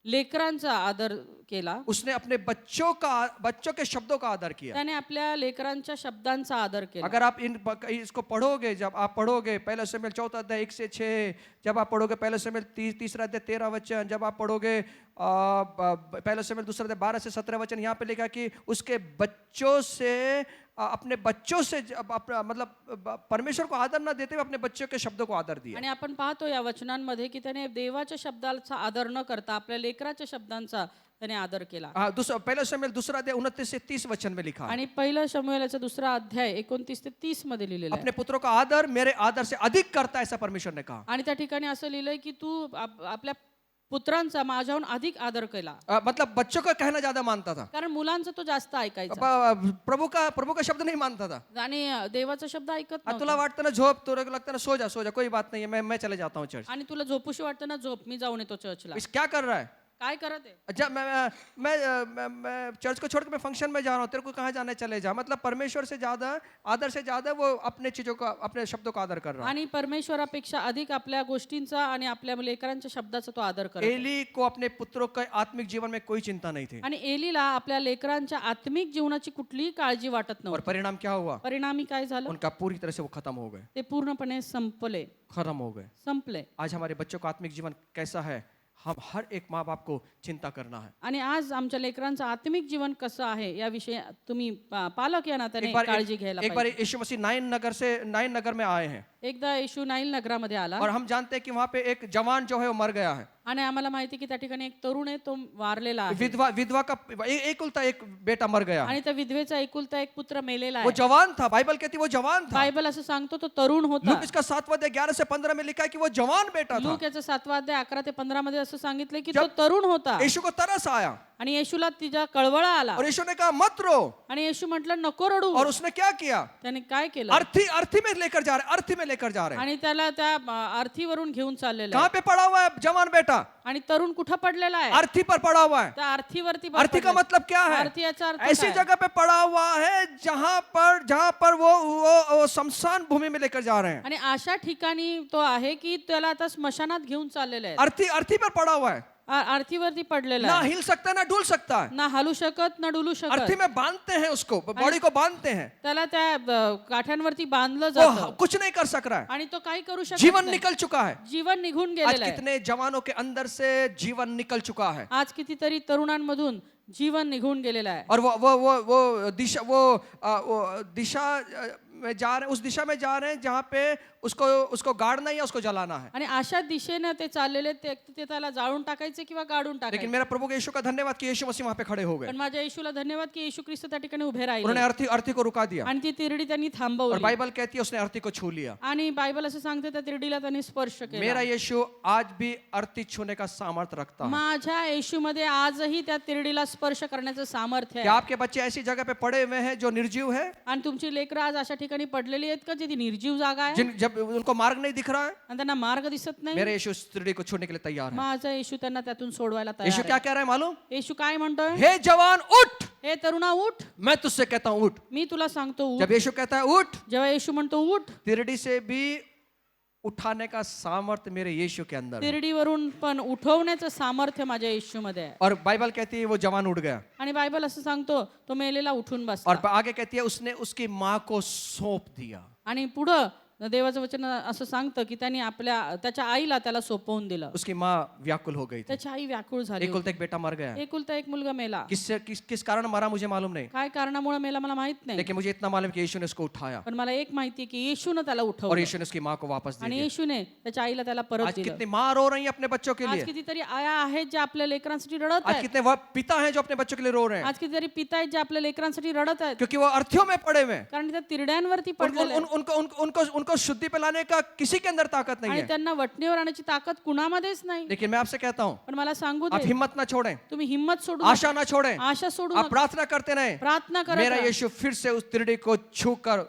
लेकरांचा आदर केला. उसने अपने बच्चों के शब्दों का आदर किया। त्याने आपल्या लेकरांच्या शब्दांचा आदर केला. अगर आप इसको पढ़ोगे, जब आप पढ़ोगे पहला शमूएल 4 अध्याय 1 से 6, जब आप पढ़ोगे पहला शमूएल 3 अध्याय 13 वचन, जब आप पढ़ोगे पहला शमूएल 2 अध्याय 12 से 17 वचन, यहाँ पे लिखा कि उसके बच्चों से, अपने बच्चों से मतलब परमेश्वर को आदर न देते हुए अपने बच्चों के शब्दों को आदर दिया। आणि आपण पाहतो या वचनांमध्ये की त्याने देवाच्या शब्दाचा आदर न करता आपल्या लेकराच्या शब्दांचा त्याने आदर केला. पहला शमूएल 2 अध्याय 29 से 30 वचन में लिखा है, आणि पहिलं शमूएलाचा 2 अध्याय 29 ते 30 मध्ये लिहिलेलं आहे. अपने पुत्रों का आदर मेरे आदर से अधिक करता है, ऐसा परमेश्वर ने कहा। आणि त्या ठिकाणी असं लिहिलंय की तू आपल्या पुत्रांचा माझ्याहून अधिक आदर केला. मतलब बच्चों का कहना ज्यादा मानता था, कारण मुलांचं तो जास्त ऐकायचा प्रभु का शब्द नहीं मानता था। आणि देवाचा शब्द ऐकत तुला नव्हता. वाटतं ना झोप, तुला लगता ना सो जा, कोई बात नहीं है, मैं चले जाता हूँ चर्च। आणि तुला झोपूशी वाटतं ना, झोप, मी जाऊन येतो चर्चला. इस क्या कर रहा है? काय करत आहे? अच्छा, मैं चर्च को छोड़ के मैं फंक्शन में जा रहा हूँ, तेरे को कहाँ जाना है, चले जा। मतलब परमेश्वर से ज्यादा, आदर से ज्यादा वो अपने चीजों का, अपने शब्दों का आदर कर रहा है। आणि परमेश्वरापेक्षा अधिक आपल्या गोष्टींचा आणि आपल्या लेकरांच्या शब्दाचा तो आदर करत आहे. एली को अपने पुत्रों के आत्मिक जीवन में कोई चिंता नहीं थी, आणि एलीला आपल्या लेकरांच्या आत्मिक जीवनाची कुठलीही काळजी वाटत और नव्हती. परिणाम क्या हुआ? परिणामी काय झालं? उनका पूरी तरह से वो खत्म हो गए, ते पूर्णपणे संपले. संपले। आज हमारे बच्चों का आत्मिक जीवन कैसा है, हम हर एक माँ बाप को चिंता करना है। आणि आज आमच्या लेकरांचं आत्मिक जीवन कसं आहे याविषयी तुम्ही पालक या नात्याने काळजी घ्यायला एक बार पाहिजे. यीशु मसीह नाइन नगर में आए हैं, एकदा येशू नाईल नगरामध्ये आला और हम जानते हैं कि वहाँ पे एक जवान जो है वो मर गया है। आणि आम्हाला माहिती की त्या ठिकाणी एक तरुण आहे, तो वारलेला आहे. विधवा का एकलता एक बेटा मर गया, आणि त्या विधवेचा एकुलता एक पुत्र मेलेला वो आहे. जवान था, बाइबल कहती है वो जवान था। बायबल असं सांगतो तो तरुण होता. लूक इसका 7वां अध्याय 11 से 15 में लिखा है कि वो जवान बेटा था। लूक याचा 7वा अध्याय 11 ते 15 मध्ये असं सांगितलं की तो तरुण होता. यीशु को तरस आया, आणि येशूला तिच्या कळवळा आला. और यीशु ने कहा मत रो, आणि येशू म्हटलं नको रडू. और उसने क्या किया? त्याने काय केलं? अर्थी में लेकर जा रहे हैं। आणि त्याला त्या आर्थीवरून घेऊन चाललेला कहाँ आहे. पे पड़ा हुआ है जवान बेटा? आणि तरुण कुठं पडलेला आहे? अर्थी पर पड़ा हुआ है। त्या आर्थीवरती अर्थी का मतलब क्या है? आर्थी याचा अर्थ ऐसी काय? जगह पे पड़ा हुआ है जहां पर वो शमशान भूमि में लेकर जा रहे हैं। आणि अशा ठिकाणी तो आहे की त्याला आता स्मशानात घेऊन चाललेला आहे. अर्थी पर पड़ा हुआ है, आर्थीवरती पडलेला ना आहे. हिल सकता है ना डुल सकता है। ना हलू शकत ना डुलू शकत. अर्थी में बांधते हैं उसको, बॉडी को बांधते हैं, त्याला त्या काठ्यांवरती बांधलं वो जातं कुछ नहीं कर सक रहा है, आणि तो काही करू शकत जीवन नाही. निकल चुका है। जीवन निघून आज गेलेलं आहे. कितने जवानों के अंदर से जीवन निकल चुका है, आज कितीतरी तरुणांमधून जीवन निघून गेलेलं आहे. और वो दिशा में जा रहे हैं, उस दिशा में जा रहे हैं जहाँ पे उसको गाड़ना या उसको जलाना है। आणि अशा दिशेने ते चाललेले ते त्याला जाळून टाकायचे किंवा गाडून लेकिन टाकायचे. मेरा प्रभु के यीशु का धन्यवाद कि यीशु मसीह वहाँ पे खड़े हो गए, पण माझ्या येशूला धन्यवाद की येशू ख्रिस्त त्या ठिकाणी उभे उन्होंने राहिले अर्थी को रुका दिया, आणि ती तिरडी त्यांनी और थांबवली. बाइबल कहती है उसने अर्थी को छू लिया। आणि बायबल असं सांगते त्या तिरडीला त्यांनी स्पर्श केला. मेरा यीशु आज भी अर्थी छूने का सामर्थ्य रखता है। माझ्या येशूमध्ये आजही त्या तिरडीला स्पर्श करण्याचं सामर्थ्य क्या आहे. आपके बच्चे ऐसी जगह पे पड़े हुए हैं जो निर्जीव है? आणि तुमची लेकरं आज अशा ठिकाणी ठिकाणी पडलेली आहेत का, जे ती निर्जीव जागा आहे जिन जब उनको मार्ग नहीं दिख रहा है, आणि त्यांना मार्ग दिसत नाही. मेरे यीशु उस त्रिड़ी को छोड़ने के लिए तैयार है। माझा येशू त्यांना त्यातून सोडवायला यीशु तयार क्या आहे. कह रहा है मालूम? येशू काय म्हणतोय? हे जवान उठ, हे तरुणा उठ, मैं तुझसे कहता हूं उठ। मी तुला सांगतो उठ. जब यीशु कहता है उठ, जेव्हा येशू म्हणतो उठ, तिरडी से भी उठाने का सामर्थ्य मेरे यीशु के अंदर है। तिरडीवरून पण उठवण्याचं सामर्थ्य माझ्या येशूमध्ये आहे. और बाइबल कहती है वो जवान उठ गया, आणि बायबल असं सांगतो तो मेलेला उठून और बसला. आगे कहती है उसने उसकी माँ को सौंप दिया। आणि पुढं देवाचं वचन असं सांगतं की त्यांनी त्याच्या आईला त्याला सोपवून दिलं. उसकी माँ व्याकुल हो गई थी, त्याची आई व्याकुळ झाली. एक बेटा मर गया। एकुलता एक मुलगा मेला. किस कारण मरा मुझे मालूम नहीं, काय कारणामुळे मेला मला माहित नाही, लेकिन मुझे इतना मालूम कि यीशु ने उसको उठाया पण मला एक माहिती की येशूने त्याला और उठवलं यीशु ने उसकी माँ को वापस दे आणि दिया। येशूने त्याच्या आईला त्याला परत आज दिलं. कितनी माँ रो रही है अपने बच्चों के आज लिए, कितीतरी आया आहेत ज्या आपल्या लेकरांसाठी रडत आज आहेत. कितने पिता हैं जो अपने बच्चों के लिए रो रहे हैं, आज कितीतरी पिता आहेत जे आपल्या लेकरांसाठी रडत आहेत, क्योंकि वो अर्थ्यों में पड़े हुए हैं। कारण त्या तिरड्यांवरती पडलेले आहेत. उनको शुद्धि पे लाने का किसी के अंदर ताकत नहीं आणि है। त्यांना वटणीवर आणण्याची ताकद कुणामध्येच नाही. लेकिन मैं आपसे कहता हूँ, पण मला सांगू आप दे, हिम्मत ना छोड़ें, तुम्ही हिम्मत सोडू आशा ना छोड़ें, आशा सोडू आप नका. प्रार्थना करते रहें, प्रार्थना करत मेरा राहा. यीशु फिर से उस तिरड़ी को छूकर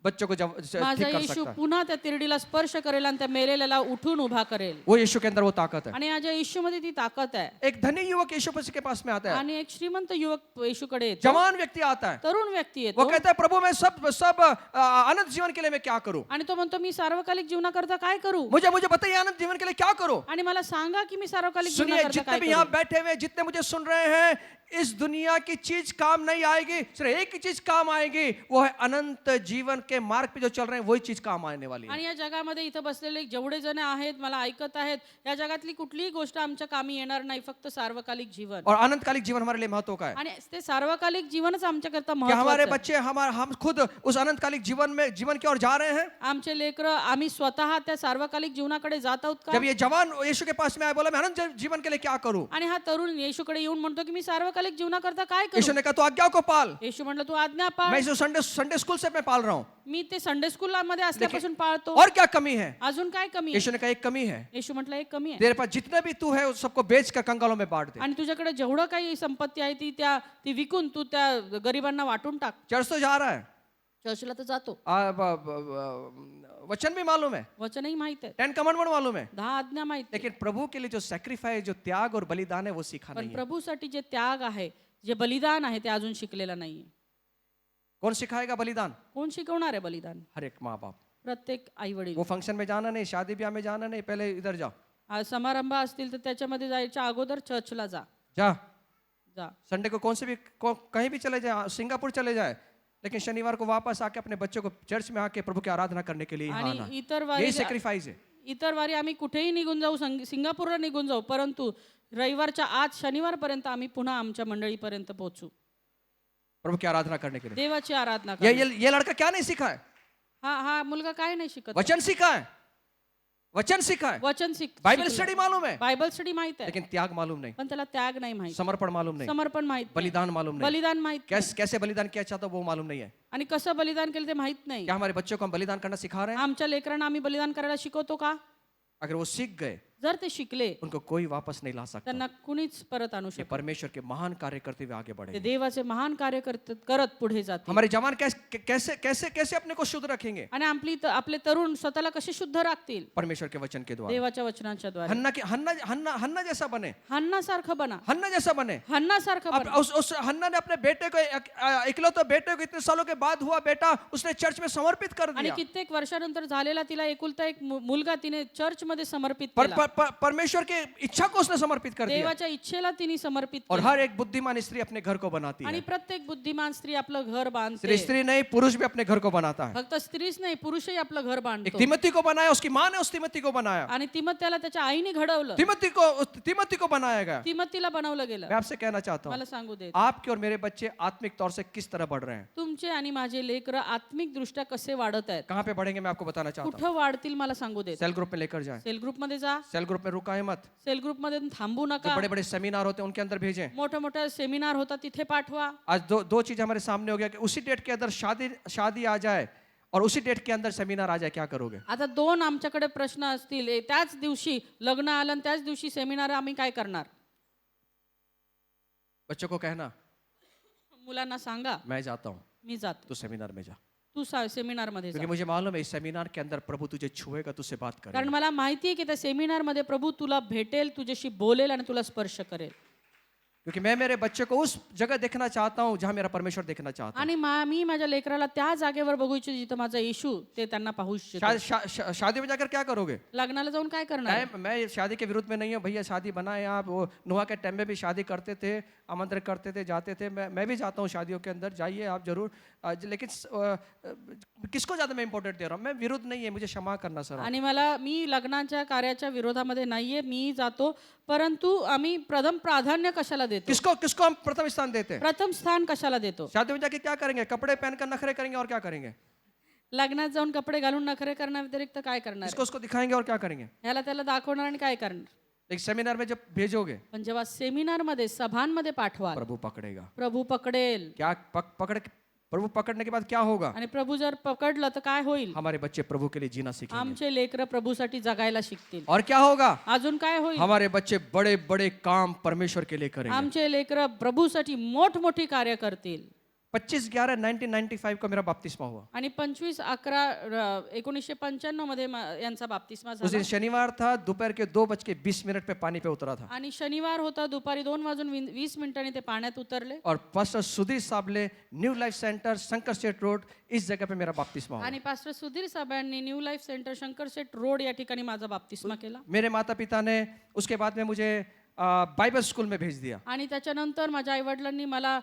बच्चों को माझा ठीक कर येशू सकता है। पुन्हा त्या तिरडीला स्पर्श करेल आणि त्या मेलेल्याला उठून उभा करेल. वो यीशु के अंदर वो ताकत है। आणि माझ्या येशूमध्ये ती ताकद आहे. एक धनी युवक यीशु मसीह के पास में आता है, आणि एक श्रीमंत युवक येशूकडे येतो. जवान व्यक्ति आता है, तरुण व्यक्ती वो येतो कहता है प्रभु मैं सब अनंत जीवन के लिए मैं क्या करूं, आणि तो म्हणतो मी सार्वकालिक जीवनाकरता काय करू. मुझे बताइए अनंत जीवन के लिए क्या करूं। आणि मला सांगा की मी सार्वकालिक सुनिए, जीवनाकरता जितने काय भी यहाँ करू. बैठे हुए हैं, जितने मुझे सुन रहे हैं, इस दुनिया की चीज काम नहीं आएगी, सिर्फ एक ही चीज काम आएगी, वो है अनंत जीवन के मार्ग पे जो चल रहे हैं वही चीज काम आने वाली है। आणि या जगामध्ये इथं बसलेले जेवढे जण आहेत मला ऐकत आहेत, या जगातली कुठलीही गोष्ट आमच्या कामी येणार नाही, फक्त सार्वकालिक जीवन. और अनंतकालिक जीवन हमारे लिए महत्व का है आणि ते सार्वकालिक जीवनच आमच्याकरता कि हमारे महत्त्वाचं आहे. बच्चे हम खुद उस अनंतकालिक जीवन की ओर जा रहे हैं। आमचे लेकरं आम्ही स्वतः त्या सार्वकालिक जीवनाकडे जात आहोत का. जब ये जवान यीशु के पास में आया, बोला मैं अनंत जीवन के लिए क्या करूं, आणि हा तरुण येशूकडे येऊन म्हणतो की मी सार्वकालिक जीवनाकरता काय यीशु करू. ने कहा तो आज्ञाओं को पाल। येशू म्हणलं तू आज्ञा पाळ. मैं इसे संडे स्कूल से मैं पाल रहा हूँ, मी ते संडे स्कूल मध्ये असल्यापासून पाळतो. और क्या कमी है। अजून काय कमी आहे. यीशु ने कहा एक कमी है, येशू म्हटलं एक कमी आहे. तेरे पास जितना भी तू है उस सबको बेच कर कंगालों में बांट दे। आणि तुझ्याकडे जेवढं काही संपत्ती आहे ती विकून तू त्या गरिबांना वाटून टाक. चर्च तो जा रहा है, चर्चला तर जातो, वचन भी मालूम है, वचनही माहित आहे, 10 कमांडमेंट मालूम है, 10 आज्ञा माहित आहे. लेकिन प्रभु के लिए जो सैक्रिफाइस, जो त्याग और बलिदान है वो सीखा पण नहीं है। प्रभूसाठी जे त्याग आहे, जे बलिदान आहे ते अजून शिकलेलं नाहीये. कौन सिखाएगा बलिदान? कोण शिकवणार आहे बलिदान. हर एक माँ बाप। प्रत्येक आई वडील. वो फंक्शन में जाना नहीं, शादी ब्याह में जाना नहीं, पहले इधर जाओ, समारंभ असतील तर त्याच्यामध्ये जायच्या अगोदर चर्चला जा. जा संडे को कहीं भी चले जाए, सिंगापुर चले जाए, लेकिन शनिवार को वापस आके अपने बच्चों को चर्च में आके प्रभु की आराधना करने के लिए यहाँ आना। आणि इतर यही वारी सैक्रिफाइस है। इतर वारी आम्ही कुठेही निघून जाऊ, सिंगापूरला निघून जाऊ, परंतु रविवारच्या आज शनिवारपर्यंत आम्ही पुन्हा आमच्या मंडळीपर्यंत पोहोचू, प्रभु की आराधना करने के लिए। देवाची आराधना ये करू. ये लड़का क्या नहीं सीखा है? हा मुलगा काय नाही शिकत. वचन सीखा है, वचन सीखा है, वचन बाइबल स्टडी मालूम है, बायबल स्टडी माहित आहे, लेकिन त्याग मालूम नहीं, पण त्याला त्याग नाही माहित, समर्पण मालूम नहीं, समर्पण माहित नाही, बलिदान मालूम नहीं, बलिदान माहित नाही. कैसे बलिदान किया चाहता वो मालूम नहीं है। आणि कसं बलिदान केलं ते माहित नाही. क्या हमारे बच्चों को हम बलिदान करना सिखा रहे हैं? आमच्या लेकरांना आम्ही बलिदान करायला शिकवतो का. अगर वो सीख गए, जर ते शिकले उनको कोई वापस नहीं ला सकता। त्यांना कुणीच परत आणू ये शकत. परमेश्वर के महान कार्य करते हुए आगे ते बढ़े। देवाचे महान कार्य करत पुढे जाते. हमारे जवान कैसे कैसे कैसे अपने को शुद्ध रखेंगे? आणि आपले तरुण स्वतःला कसे शुद्ध राखतील. परमेश्वर के वचन के द्वारा। देवाच्या वचनांच्या द्वारे. हन्ना जैसा बने, हन्ना सारखं बना, हन्ना जैसा बने। हन्ना सारखं बना. उस हन्ना ने अपने बेटे को, इकलौते बेटे को इतने सालों के बाद हुआ बेटा, उसने चर्च में समर्पित कर आणि दिया। कित्येक वर्षानंतर झालेला तिला एकुलता एक मुलगा तिने चर्च मध्ये समर्पित पर, केला. पर, पर, परमेश्वर की इच्छा को उसने समर्पित कर दिया। देवाच्या इच्छेला तिने समर्पित और केलं. हर एक बुद्धिमान स्त्री अपने घर को बनाती आणि है। प्रत्येक बुद्धिमान स्त्री आपलं घर बांधते. सिर्फ स्त्री नहीं, पुरुष भी अपने घर को बनाता है। फक्त स्त्रीच नाही, पुरुषही आपलं घर एक बांधतो. तिमोथी को बनाया, उसकी माँ ने उस तिमोथी को बनाया। आणि तिमोथेला त्याच्या आईने घडवलं. तिमोथी को बनाया गया। तिमोथीला बनवलं गेलं. मैं आपसे कहना चाहता हूँ, मला सांगू दे, आपके और मेरे बच्चे आत्मिक तौर से किस तरह बढ़ रहे हैं, तुमचे आणि माझे लेकरं आत्मिक दृष्ट्या कसे वाढत आहेत, कहाँ पे बढ़ेंगे, मैं आपको बताना चाहता हूँ। कुठं वाढतील मला सांगू दे. सेल ग्रुप में लेकर जाए, सेल ग्रुप मध्ये जा. सेल ग्रुप में रुकाए मत, सेल ग्रुप मध्ये थांबू जो नका. बड़े बड़े सेमिनार होते हैं उनके अंदर भेजें। मोठे मोठे सेमिनार होता तिथे पाठवा. आज दो चीज हमारे सामने हो गया कि उसी डेट के अंदर शादी आ जाए और उसी डेट के अंदर सेमिनार आ जाए, क्या करोगे? आता दोन आमच्याकडे प्रश्न असतील. त्याच दिवशी लग्न आलं आणि त्याच दिवशी सेमिनार, आम्ही काय करणार? बच्चों को कहना, मुलांना सांगा मैं जाता हूँ, मी जातो, तू सेमिनार में जा। तू सेमिनारमध्ये जा. क्योंकि मुझे मालूम है इस सेमिनार के अंदर प्रभु तुझे छुएगा, तुझसे बात करेगा. कारण मला माहिती आहे की त्या सेमिनारमध्ये प्रभू तुला भेटेल, तुझ्याशी बोलेल आणि तुला स्पर्श करेल. क्योंकि मैं मेरे बच्चे को उस जगह देखना चाहता हूँ जहाँ मेरा परमेश्वर देखना चाहता आणि मी माझ्या लेकराला त्या जागेवर बघू इच्छितो जिथं माझा येशू ते त्यांना पाहू इच्छितो. है. शादी में जाकर क्या करोगे? लग्नाला जाऊन काय करणार? मैं शादी के विरुद्ध में नहीं हूँ भैया, शादी बनाए आप. वो नोआ के टाइम में भी शादी करते थे, आमंत्रण करते थे, जाते थे. मैं भी जाता हूँ शादियों के अंदर, जाइए आप जरूर. लेकिन किसको ज्यादा मैं इंपॉर्टेंट दे रहा हूँ? मैं विरुद्ध नहीं है, मुझे क्षमा करना सर. आणि मी लग्नाच्या कार्याच्या विरोधामध्ये नाहीये, मी जातो, परंतु आम्ही प्रथम प्राधान्य कशाला देतो? किसको किसको हम प्रथम स्थान देते हैं? प्रथम स्थान कशाला देतो? शादी में जाके क्या करेंगे? कपड़े पहनकर नखरे करेंगे और क्या करेंगे? लग्नात जाऊन कपडे घालून नखरे करण्या व्यतिरिक्त काय करणार? इसको उसको दिखाएंगे और क्या करेंगे? ह्याला त्याला दाखवणार आणि काय करणार? एक सेमिनार में जब भेजोगे पण जेव्हा सेमिनारमध्ये सभांमध्ये पाठवाल, प्रभु पकड़ेगा. प्रभू पकडेल. क्या पकड़ प्रभु पकड़ने के बाद क्या होगा? आणि प्रभू जर पकडलं तर काय होईल? हमारे बच्चे प्रभु के लिए जीना सीखेंगे. आमचे लेकरं प्रभूसाठी जगायला शिकतील. और क्या होगा? अजून काय होईल? हमारे बच्चे बड़े बड़े काम परमेश्वर के लिए करेंगे. आमचे लेकरं प्रभूसाठी मोठमोठी कार्य करतील. 25/11/1995 को मेरा बपतिस्मा हुआ. आणि 25/11/1995 मध्ये यांचा बाप्तिस्मा उस झाला. दिन शनिवार था, दोपहर के 2:20 पे पानी पे उतरा था. आणि शनिवार होता, दुपारी 2:20 ते पाण्यात उतरले. और pastor Sudhir Sable, new life centre, Shankar state road, इस जगह पे मेरा बपतिस्मा हुआ. आणि पास्टर सुधीर साहेबांनी new life centre Shankarshet road या ठिकाणी माझा बाप्तिस्मा केला. मेरे माता पिता ने उसके बाद में मुझे बाइबल स्कूल में भेज दिया. आणि त्याच्यानंतर माझ्या आईवडिलांनी मला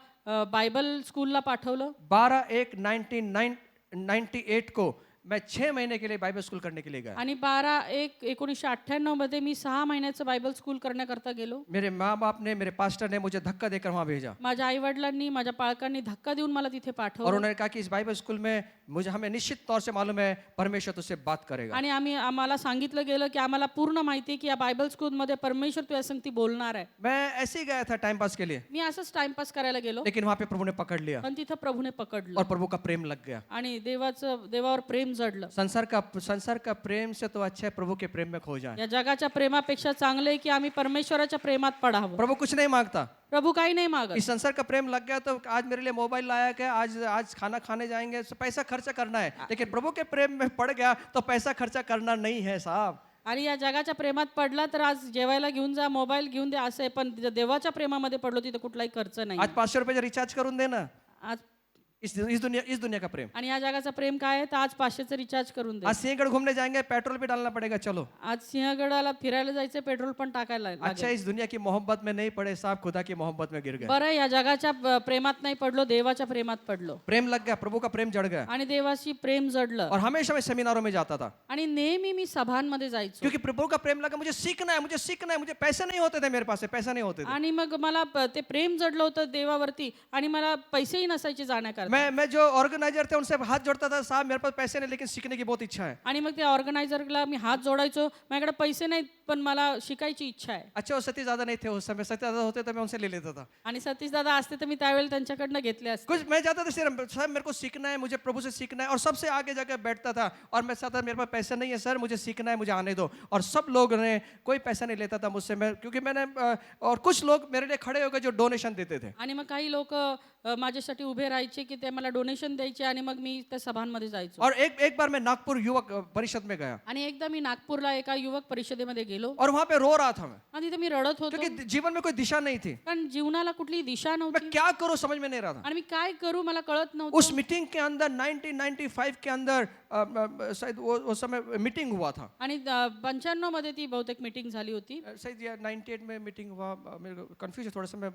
बायबल स्कूलला पाठवलं. 12/1/1998 को मैं 6 महीने के लिए बाइबल स्कूल करने के लिए गया. आणि 12/1/1998 मध्ये मी 6 महिन्याचं बायबल स्कूल करण्याकरता गेलो. मेरे माँ बाप ने, मेरे पास्टर ने मुझे धक्का देकर वहाँ भेजा. माझ्या आईवडिलांनी, माझ्या पालकांनी धक्का देऊन मला तिथे और पाठवलं. उन्होंने कहा कि इस बाइबल स्कूल में हमें निश्चित तौर से मालूम है परमेश्वर तुझसे बात करेगा. आणि आम्हाला सांगितलं गेलं की आम्हाला पूर्ण माहिती आहे की या बायबल स्कूलमध्ये परमेश्वर तुझ्या संगती बोलणार आहे. मैं ऐसे ही गया था टाइम पास के लिए, मी असंच टाइमपास करायला गेलो, लेकिन वहाँ पे प्रभु ने पकड़ लिया पण तिथं प्रभूने पकडलं और प्रभु का प्रेम लग गया. आणि देवावर प्रेम जडलं. संसार का प्रेम से तो अच्छा है प्रभु के प्रेम में खो जाए. या जगाच्या प्रेमापेक्षा चांगलं आहे की आम्ही परमेश्वराच्या प्रेमात पडावं. प्रभु कुछ नहीं मांगता. प्रभू काही नाही मागत. इस संसार का प्रेम लग गया तो आज मेरे लिए मोबाइल लाया है, आज खाना खाने जाएंगे, पैसा खर्चा करना है. लेकिन प्रभु के प्रेम में पड़ गया तो पैसा खर्चा करना नहीं है साहब. आणि या जगाच्या प्रेमात पडला तर आज जेवायला घेऊन जा, मोबाईल घेऊन दे असं आहे, पण देवाच्या प्रेमामध्ये पडलो तिथं कुठलाही खर्च नाही. आज 500 रुपये रिचार्ज करून दे ना. आज इस दुनिया का प्रेम. आणि या जगाचा प्रेम काय आहे तर आज 500चं रिचार्ज करून दे. आज सिंहगढ़ घूमने जाएंगे, पेट्रोल भी डालना पड़ेगा. चलो. आज सिंहगडाला फिरायला जायचं, पेट्रोल पण टाकायला अच्छा, लागेल. इस दुनिया की मोहब्बत में नहीं पड़े साहब, खुदा की मोहब्बत में गिर गए. बरं, या जगाच्या प्रेमात नाही पडलो, देवाच्या प्रेमात पडलो. प्रेम लग गया, प्रभु का प्रेम जड़ गया. आणि देवाशी प्रेम जडलं. और हमेशा मैं सेमिनारों में जाता था आणि नेहमी मी सभांमध्ये जायचो. क्योंकि प्रभु का प्रेम लगा. मुझे सीखना है, मुझे पैसे नहीं होते थे मेरे पास, पैसा नहीं होते थे. आणि मग मला ते प्रेम जडलं होतं देवावरती आणि मला पैसेही नसायचे जाण्याकरता. मैं जो ऑर्गेनाइजर थे उनसे हाथ जोड़ता था, साहब मेरे पास पैसे नहीं लेकिन सीखने की बहुत इच्छा है. आणि मग त्या ऑर्गनायझरला मी हात जोडायचो, माझ्याकडे पैसे नाहीत पण मला शिकायची इच्छा आहे. अच्छा, वो सतीश दादा नहीं थे उस समय, सतीश दादा होते तो मैं उनसे ले लेता था. आणि सतीश दादा असते तर मी त्यावेळेला त्यांच्याकडनं घेतले असते. कुछ मैं जाता था सिर्फ, सर मेरे को सीखना है, मुझे प्रभु से सीखना है, और सबसे आगे जाकर बैठता था. और मैं कहता मेरे पास पैसा नहीं है सर, मुझे सीखना है, मुझे आने दो. और सब लोग ने कोई पैसा नहीं लेता था मुझसे, मैं क्योंकि मैंने और कुछ लोग मेरे लिए खड़े हो गए जो डोनेशन देते थे. आणि मग काही लोक माझ्यासाठी उभे राहायचे की ते मला डोनेशन द्यायचे आणि मग मी त्या सभांमध्ये जायचो. और एक बार मैं नागपुर युवक परिषद में गया आणि एकदा मी नागपूरला एका युवक परिषदेमध्ये गेलो और वहां पे रो रहा था मैं, आणि तिथे मी रडत होतो, क्योंकि जीवन में कोई दिशा नहीं थी. कारण जीवनाला कुठली दिशा मैं नव्हती क्या करूं समझ में नहीं रहा था. आणि मी काय करू मला कळत नव्हतं. उस मीटिंग के अंदर 1995 के अंदर शायद वो समय मीटिंग हुआ था. आणि 95 मध्ये ती बहुतेक मीटिंग झाली होती. शायद या 98 में मीटिंग हुआ, मेरे को कंफ्यूज है थोड़ा सा. मैं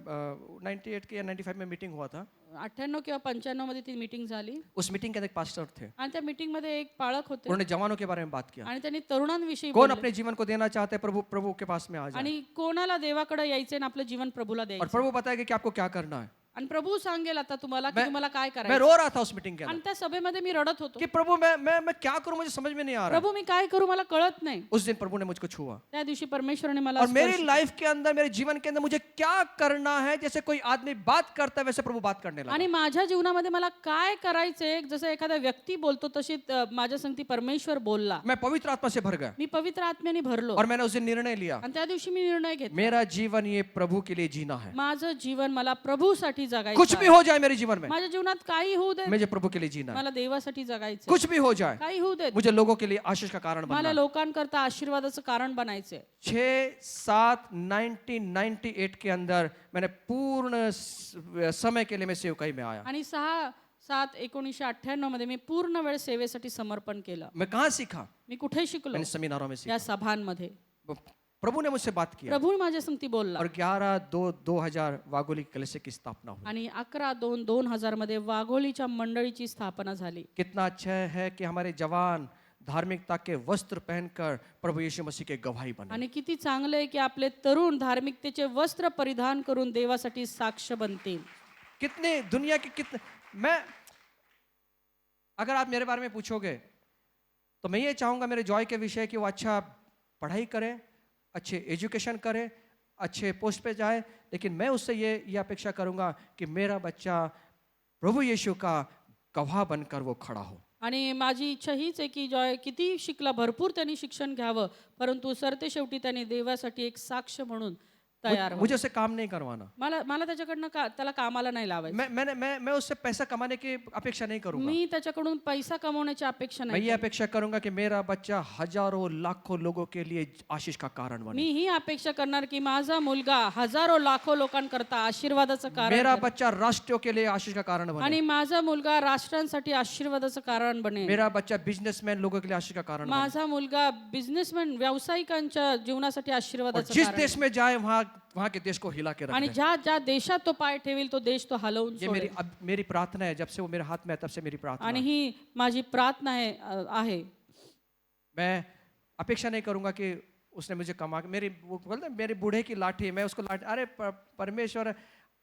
98 के या 95 में मीटिंग हुआ था. 98 किंवा 95 मध्ये ती मीटिंग झाली. उस मीटिंग के अंदर एक पास्टर थे, आणि त्या मीटिंग मध्ये एक पाळक होते उन्होंने जवानों के बारे में बात किया. आणि त्यांनी तरुणांविषयी कौन बोलले. अपने जीवन को देना चाहते हैं प्रभु के पास में आ जाए. आणि कोणाला देवाकडे यायचे आणि आपलं जीवन प्रभूला और द्यायचं. प्रभु बताएगा कि आपको क्या करना है. आणि प्रभू सांगेल आता तुम्हाला की तुम्हाला काय मैं करायचं. रो रहा था उस मीटिंग के आणि अंदर त्या सभेमध्ये मी रडत होतो, कि प्रभु मैं क्या करूं, मुझे समझ में नहीं आ रहा. प्रभू मी काय करू मला कळत नाही. उस दिन प्रभु ने मुझको छुआ त्या दिवशी परमेश्वराने मला और मेरी स्पर्श केला. लाइफ के अंदर, मेरे जीवन के अंदर मुझे क्या करना है, जैसे कोई आदमी बात करता है वैसे प्रभु बात करने लगा. आणि माझ्या जीवनामध्ये मला काय करायचंय जसं एखादा व्यक्ती बोलतो तशी माझ्या संगती परमेश्वर बोलला. मैं पवित्र आत्मा से भर गया मी पवित्र आत्म्याने भरलो और मैंने उस दिन निर्णय लिया, आणि त्या दिवशी मी निर्णय घेतला, मेरा जीवन ये प्रभु के लिए जीना है. माझं जीवन मला प्रभूसाठी देवासाठी जगायचं कुछ भी आहे. हो जाए मेरे जीवन में, माझ्या जीवनात काही होऊ दे, मुझे प्रभु के लिए जीना है. मला देवासाठी जगायचं कुछ भी हो जाए, काही होऊ दे, मुझे लोगों के लिए आशीष का कारण बनना मला है. लोकांकरता आशीर्वादाचं कारण बनायचंय. 6/7/1998 के अंदर मैंने पूर्ण समय के लिए मैं सेवकाई में आया. आणि 6/7/1998 मध्ये मी पूर्ण वेळ सेवेसाठी समर्पण केलं. मैं कहाँ सीखा? मी कुठे शिकलो? मैंने सेमिनारों में सीखा. या सभांमध्ये. प्रभु ने मुझसे बात किया प्रभू माझ्या संगती बोलला और 11/2/2000 वागोली कलीसिया की स्थापना हुई. आणि 11/2/2000 मध्ये वाघोलीच्या मंडळीची स्थापना झाली. कितना अच्छा है कि हमारे जवान धार्मिकता के वस्त्र पहनकर प्रभु यीशु मसीह के गवाही बने. आणि किती चांगलं आहे की आपले तरुण धार्मिकतेचे वस्त्र परिधान करून देवासाठी साक्ष बनतील. कितने दुनिया के कितने मैं अगर आप मेरे बारे में पूछोगे तो मैं ये चाहूंगा मेरे जॉय के विषय कि वो अच्छा पढ़ाई करे, अच्छे एजुकेशन करे, अच्छे पोस्ट पे जाए, लेकिन मैं उससे ये अपेक्षा करूंगा कि मेरा बच्चा प्रभु यीशु का गवाह बनकर वो खड़ा हो. आणि माझी इच्छा हीच आहे की जॉय किती शिकला, भरपूर त्यांनी शिक्षण घ्यावं, परंतु सरते शेवटी त्यांनी देवासाठी एक साक्ष म्हणून तयार मुझे उससे काम नहीं करवाना. मला त्याच्याकडनं त्याला कामाला नाही लावायचं. मैं उससे पैसा कमाने की अपेक्षा नहीं करूंगा. मी त्याच्याकडून पैसा कमवण्याची अपेक्षा मैं नाही. ये अपेक्षा करूंगा कि मेरा बच्चा हजारों लाखों लोगों के लिए आशीष का कारण बने. मी ही अपेक्षा करणार की माझा मुलगा हजारो लाखो लोकांकरता आशीर्वादाचं कारण मेरा बने. बच्चा राष्ट्रों के लिए आशीष का कारण बने. आणि माझा मुलगा राष्ट्रांसाठी आशीर्वादाचं कारण बने. मेरा बच्चा बिजनेसमैन लोगों के लिए आशीष का कारण बने. माझा मुलगा बिझनेसमॅन व्यावसायिकांच्या जीवनासाठी और आशीर्वादाचं जिस कारण देश में जाए वहाँ के देश को हिला के रख आणि दे. ज्या ज्या देशात तो पाय ठेवील तो देश तो हलवून ये सोडेल. मेरी प्रार्थना है. जब से वो मेरे हाथ में है तब से मेरी प्रार्थना आणि है. ही माझी प्रार्थना आहे. मैं अपेक्षा नहीं करूंगा कि उसने मुझे कमा के वो बोलते हैं, मेरे बूढ़े की लाठी, मैं उसको लाठी. अरे परमेश्वर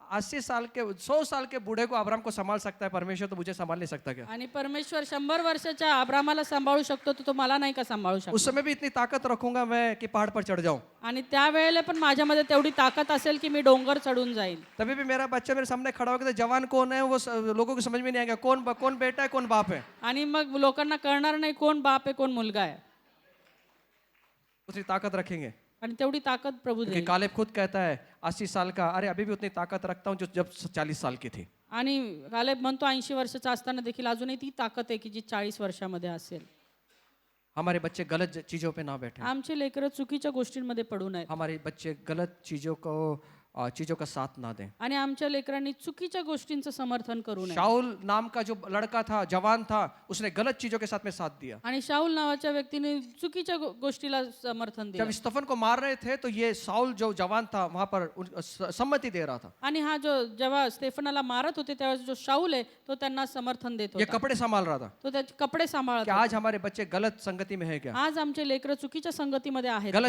80 साल के 100 साल के बूढ़े को अब्राहम को संभाल सकता है, परमेश्वर तो मुझे संभाल नहीं सकता क्या? आणि परमेश्वर 100 वर्षाच्या अब्रामाला सांभाळू शकतो तो मला नाही का सांभाळू शकतो. उस समय भी इतनी ताकद रखूंगा मैं कि पहाड़ पर चढ़ जाऊं. आणि त्यावेळेला पण माझ्यामध्ये तेवढी ताकद असेल की मी डोंगर चढून जाईल. तभी भी मेरा बच्चा मेरे सामने खड़ा होगा तो जवान कौन है वो लोगों को समझ में नहीं आएगा. कौन बेटा है, कौन बाप है. आणि मग लोकांना कळणार नाही कोण बाप आहे कोण मुलगा आहे. उतनी ताकत रखेंगे. आणि तेवढी ताकद प्रभू क्योंकि देईल. कालेब खुद कहता है 80 साल का, अरे अभी भी उतनी ताकद रखता हूँ जो जब 40 साल की थी. आणि कालेब म्हणतो 80 वर्षाचा असताना देखील अजूनही ती ताकद आहे की जी 40 वर्षामध्ये असेल. हमारे बच्चे गलत चीजों पे ना बैठे. आमचे लेकरं चुकीच्या गोष्टींमध्ये पडू नयेत. हमारे बच्चे गलत चीजों का साथ ना दें. आणि आमच्या लेकरांनी चुकीच्या गोष्टींचं समर्थन करू नये. शाऊल नाम का जो लड़का था, जवान था, उसने गलत चीजों के साथ में साथ दिया. आणि शाऊल नावाच्या व्यक्तीने चुकीच्या गोष्टीला समर्थन जब दिलं. स्तफन को मार रहे थे तो ये साउल जो जवान था वहां पर सम्मति दे रहा था. आणि हा जो जेव्हा स्टेफनाला मारत होते तेव्हा जो शाऊल आहे तो त्यांना समर्थन देत ये होता. कपड़े संभाल रहा था. तो त्याचे कपडे सांभाळत क्या होता. आज हमारे बच्चे गलत संगति में है क्या? आज आमचे लेकरं चुकीच्या संगतीमध्ये आहेत का?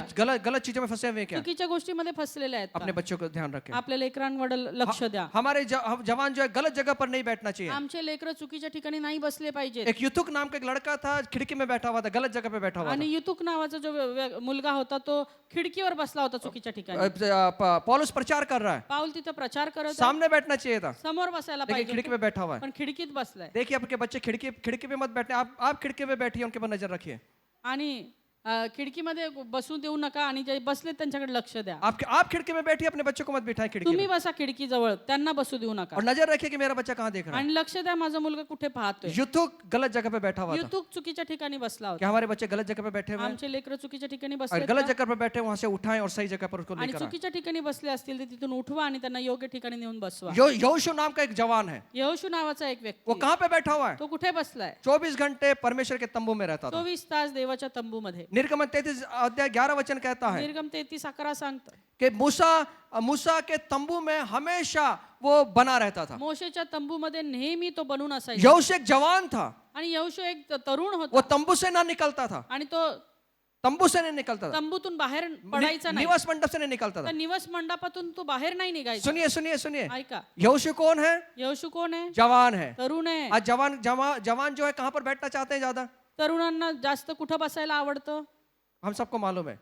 गलत चीजों में फंसे हुए हैं क्या? चुकीच्या गोष्टीमध्ये फसलेले आहेत का? अपने बच्चों को ध्यान रखें. आपल्या लेकरांवर लक्ष द्या. हमारे जवान जो है गलत जगह पर नहीं बैठना चाहिए. आमचे लेकरं चुकीच्या ठिकाणी नाही बसले पाहिजेत. एक युतुक नाम का एक लड़का था, खिड़की में बैठा हुआ था, गलत जगह पे बैठा हुआ आणि युतुक नावाचा जो मुलगा होता तो खिडकीवर बसला होता चुकीच्या ठिकाणी. था. पौलुस प्रचार कर रहा है, पाऊल तिथं प्रचार करत आहे. सामने बैठना चाहिए था, समोर बसायला लेकिन खिड़की पाहिजे में बैठा हुआ है. पण खिडकीत बसलाय. देखिए आपके बच्चे खिड़की पे मत बैठने. आप खिड़की पे बैठिए, उनके पर नजर रखिए. आणि खिडकीमध्ये बसू देऊ नका आणि जे बसले त्यांच्याकडे लक्ष द्या. आप खिड़की में बैठिए, अपने बच्चों को मत बिठाएं खिड़की तुम्ही में. बसा खिडकी जवळ, त्यांना बसू देऊ नका. और नजर रखिए कि मेरा बच्चा कहाँ देख रहा है. आणि लक्ष द्या माझा मुलगा कुठे पाहतोय. युतुक गलत जगह पे बैठा हुआ था. युतुक चुकीच्या ठिकाणी बसला होता. क्या हमारे बच्चे गलत जगह पे बैठे हुए हैं? आमचे लेकरं चुकीच्या ठिकाणी और बसले गलत जगह पे बैठे वहां से उठाएं और सही जगह पर उसको आणि लेकर आएं. चुकीच्या ठिकाणी बसले असतील तर तिथून उठवा आणि त्यांना योग्य ठिकाणी नेऊन बसवा. यहोशू नाम का एक जवान है, यहोशू नावाचा एक वो व्यक्ती कहाँ पे बैठा हुआ है? तो कुठे बसलाय? 24 घंटे परमेश्वर के तंबू में रहता था. 24 तास देवाच्या तंबूमध्ये. निर्गमन 33 अध्याय 11 वचन कहता है निर्गम 33:11 सांगतं कि मूसा के तंबू में हमेशा वो बना रहता था. मोशेच्या तंबूमध्ये नेहमी तो बनून असायचा. यहोशू एक जवान था, आणि यहोशू एक तरुण वो होता तंबू से ना निकलता था. आणि तो तंबू से नहीं निकलता था. तंबूतून बाहेर पडायचा नाही. निवास मंडप से नहीं निकलता त्या था. निवास मंडपातून तो बाहेर नाही निघायचा. सुनिए ऐका, यहोशू कौन है? यहोशू कोण आहे? जवान है. तरुण आहे. आज जवान जो है कहाँ पर बैठना चाहते हैं ज्यादा? तरुणांना जास्त कुठं बसायला आवडतं? हम सबको मालूम है.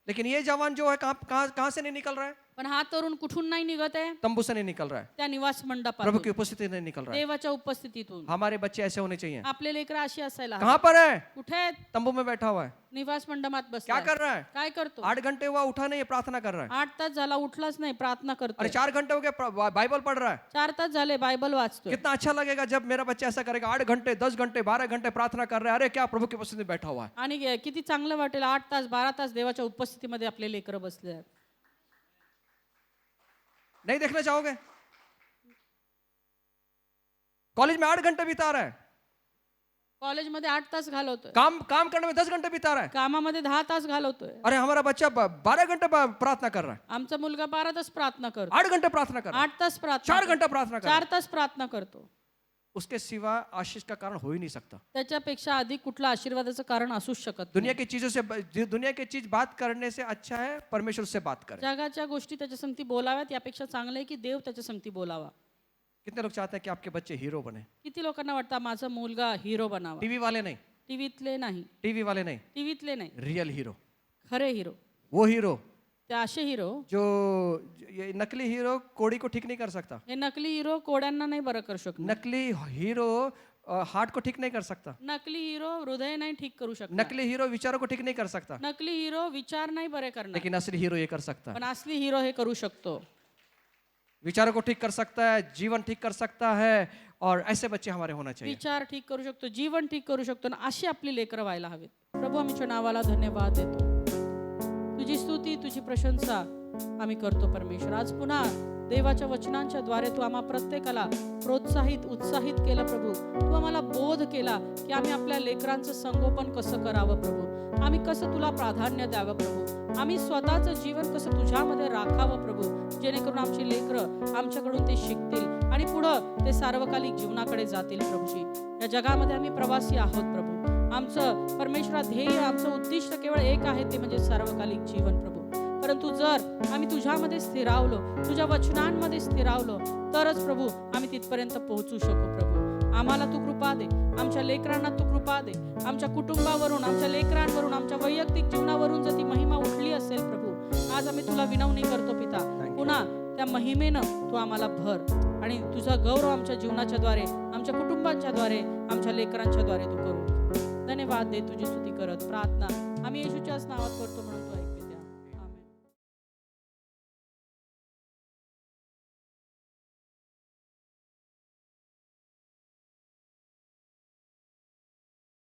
लेकिन ये जवान जो है कहाँ से नहीं निकल रहा है? पण हा तरुण कुठून नाही निघत आहे? तंबू से नहीं निकल रहा है, त्या निवास प्रभु मंडपातून, की उपस्थिति नहीं निकल रहा है। देवाच्या उपस्थितीतून। हमारे बच्चे ऐसे होने चाहिए। आपले लेकरं अशी असायला हवी. कहाँ पर है? कुठे आहेत? तंबू में बैठा हुआ है, निवास मंडपात क्या बसलाय. कर रहा है? काय करतो? 8 घंटे हुआ उठा नहीं है, प्रार्थना कर रहा है। 8 तास झाला उठलाच नाही, प्रार्थना अरे करतोय. 4 घंटे हो गए बाइबल पढ़ रहा है। 4 तास झाले बायबल वाचतोय. कितना अच्छा लगेगा जब मेरा बच्चा ऐसा करेगा, 8 घंटे 10 घंटे 12 घंटे प्रार्थना कर रहा है, अरे क्या प्रभु की उपस्थिति में बैठा हुआ है। आणि किती चांगलं वाटेल 8 तास 12 तास देवाच्या उपस्थितीमध्ये आपले लेकरं बसले आहेत. नहीं देखना चाहोगे? कॉलेज में 8 घंटे बिता रहा है, कॉलेजमध्ये 8 तास घालवतोय, काम करने में 10 घंटे बिता रहा है। कामामध्ये 10 तास घालवतोय. अरे हमारा बच्चा 12 घंटे प्रार्थना कर रहा है, आमचा मुलगा 12 तास प्रार्थना करतो, 8 घंटे प्रार्थना कर रहा है, 8 तास प्रार्थना 4 करतो, घंटे प्रार्थना कर रहा है। 4 तास प्रार्थना करतो. उसके सिवा आशीष का कारण हो ही नहीं सकता। त्याच्यापेक्षा अधिक कुठलं आशीर्वादाचं कारण असूच शकत नाही. दुनिया की चीजों से, दुनिया की चीज बात करने से अच्छा है परमेश्वर से बात करें। जगाच्या गोष्टी त्याच्या संगती बोलाव्यात यापेक्षा चांगलं आहे की देव त्याच्या संगती बोलावा. कितने लोग चाहते हैं कि आपके बच्चे हीरो बने? किती लोकांना वाटतं माझा मुलगा हिरो बनावा. टीवी वाले नहीं, टीव्हीतले नाही, टीवी वाले नहीं, टीव्हीतले नाही, रियल हीरो, खरे हिरो. वो हीरो ते असे हिरो, जो ये नकली हीरो कोड़ी को ठीक नहीं कर सकता, हे नकली हिरो कोड्यांना नाही बरं करू शकत. नकली हीरो हार्ट को ठीक नहीं कर सकता, नकली हिरो हृदय नाही ठीक करू शकत. नकली हीरो विचारों को ठीक नहीं कर सकता, नकली हिरो विचार नाही बरे करणार, लेकिन असली हीरो ये कर सकता है। पण असली हिरो हे करू शकतो. विचारों को ठीक कर सकता है, जीवन ठीक कर सकता है, और ऐसे बच्चे हमारे होना चाहिए। विचार ठीक करू शकतो, जीवन ठीक करू शकतो, आणि अशी आपली लेकरं व्हायला हवीत. प्रभू आमच्या नावाला धन्यवाद देतो. तुझी स्तुती तुझी प्रशंसा आम्ही करतो परमेश्वर. आज पुन्हा देवाच्या वचनांच्या द्वारे तू आम्हा प्रत्येकाला प्रोत्साहित उत्साहित केलं प्रभू. तू आम्हाला बोध केला की आम्ही आपल्या लेकरांचं संगोपन कसं करावं प्रभू, आम्ही कसं तुला प्राधान्य द्यावं प्रभू, आम्ही स्वतःचं जीवन कसं तुझ्यामध्ये राखावं प्रभू, जेणेकरून आमची लेकरं आमच्याकडून ते शिकतील आणि पुढं ते सार्वकालिक जीवनाकडे जातील प्रभूजी. या जगामध्ये आम्ही प्रवासी आहोत प्रभू. आमचं परमेश्वरा ध्येय, आमचं उद्दिष्ट केवळ एक आहे, ते म्हणजे सार्वकालिक जीवन प्रभू. परंतु जर आम्ही तुझ्यामध्ये स्थिरावलो, तुझ्या वचनांमध्ये स्थिरावलो, तरच प्रभू आम्ही तिथपर्यंत पोहोचू शकू प्रभू. आम्हाला तू कृपा दे, आमच्या लेकरांना तू कृपा दे. आमच्या कुटुंबावरून, आमच्या लेकरांवरून, आमच्या वैयक्तिक जीवनावरून जर ती महिमा उठली असेल प्रभू, आज आम्ही तुला विनवणी करतो पिता, पुन्हा त्या महिमेनं तू आम्हाला भर आणि तुझा गौरव आमच्या जीवनाच्या द्वारे, आमच्या कुटुंबांच्या द्वारे, आमच्या लेकरांच्या द्वारे तू करू. धन्यवाद दे तुझी स्तुती करत प्रार्थना आम्ही येशूच्याच नावात करतो म्हणून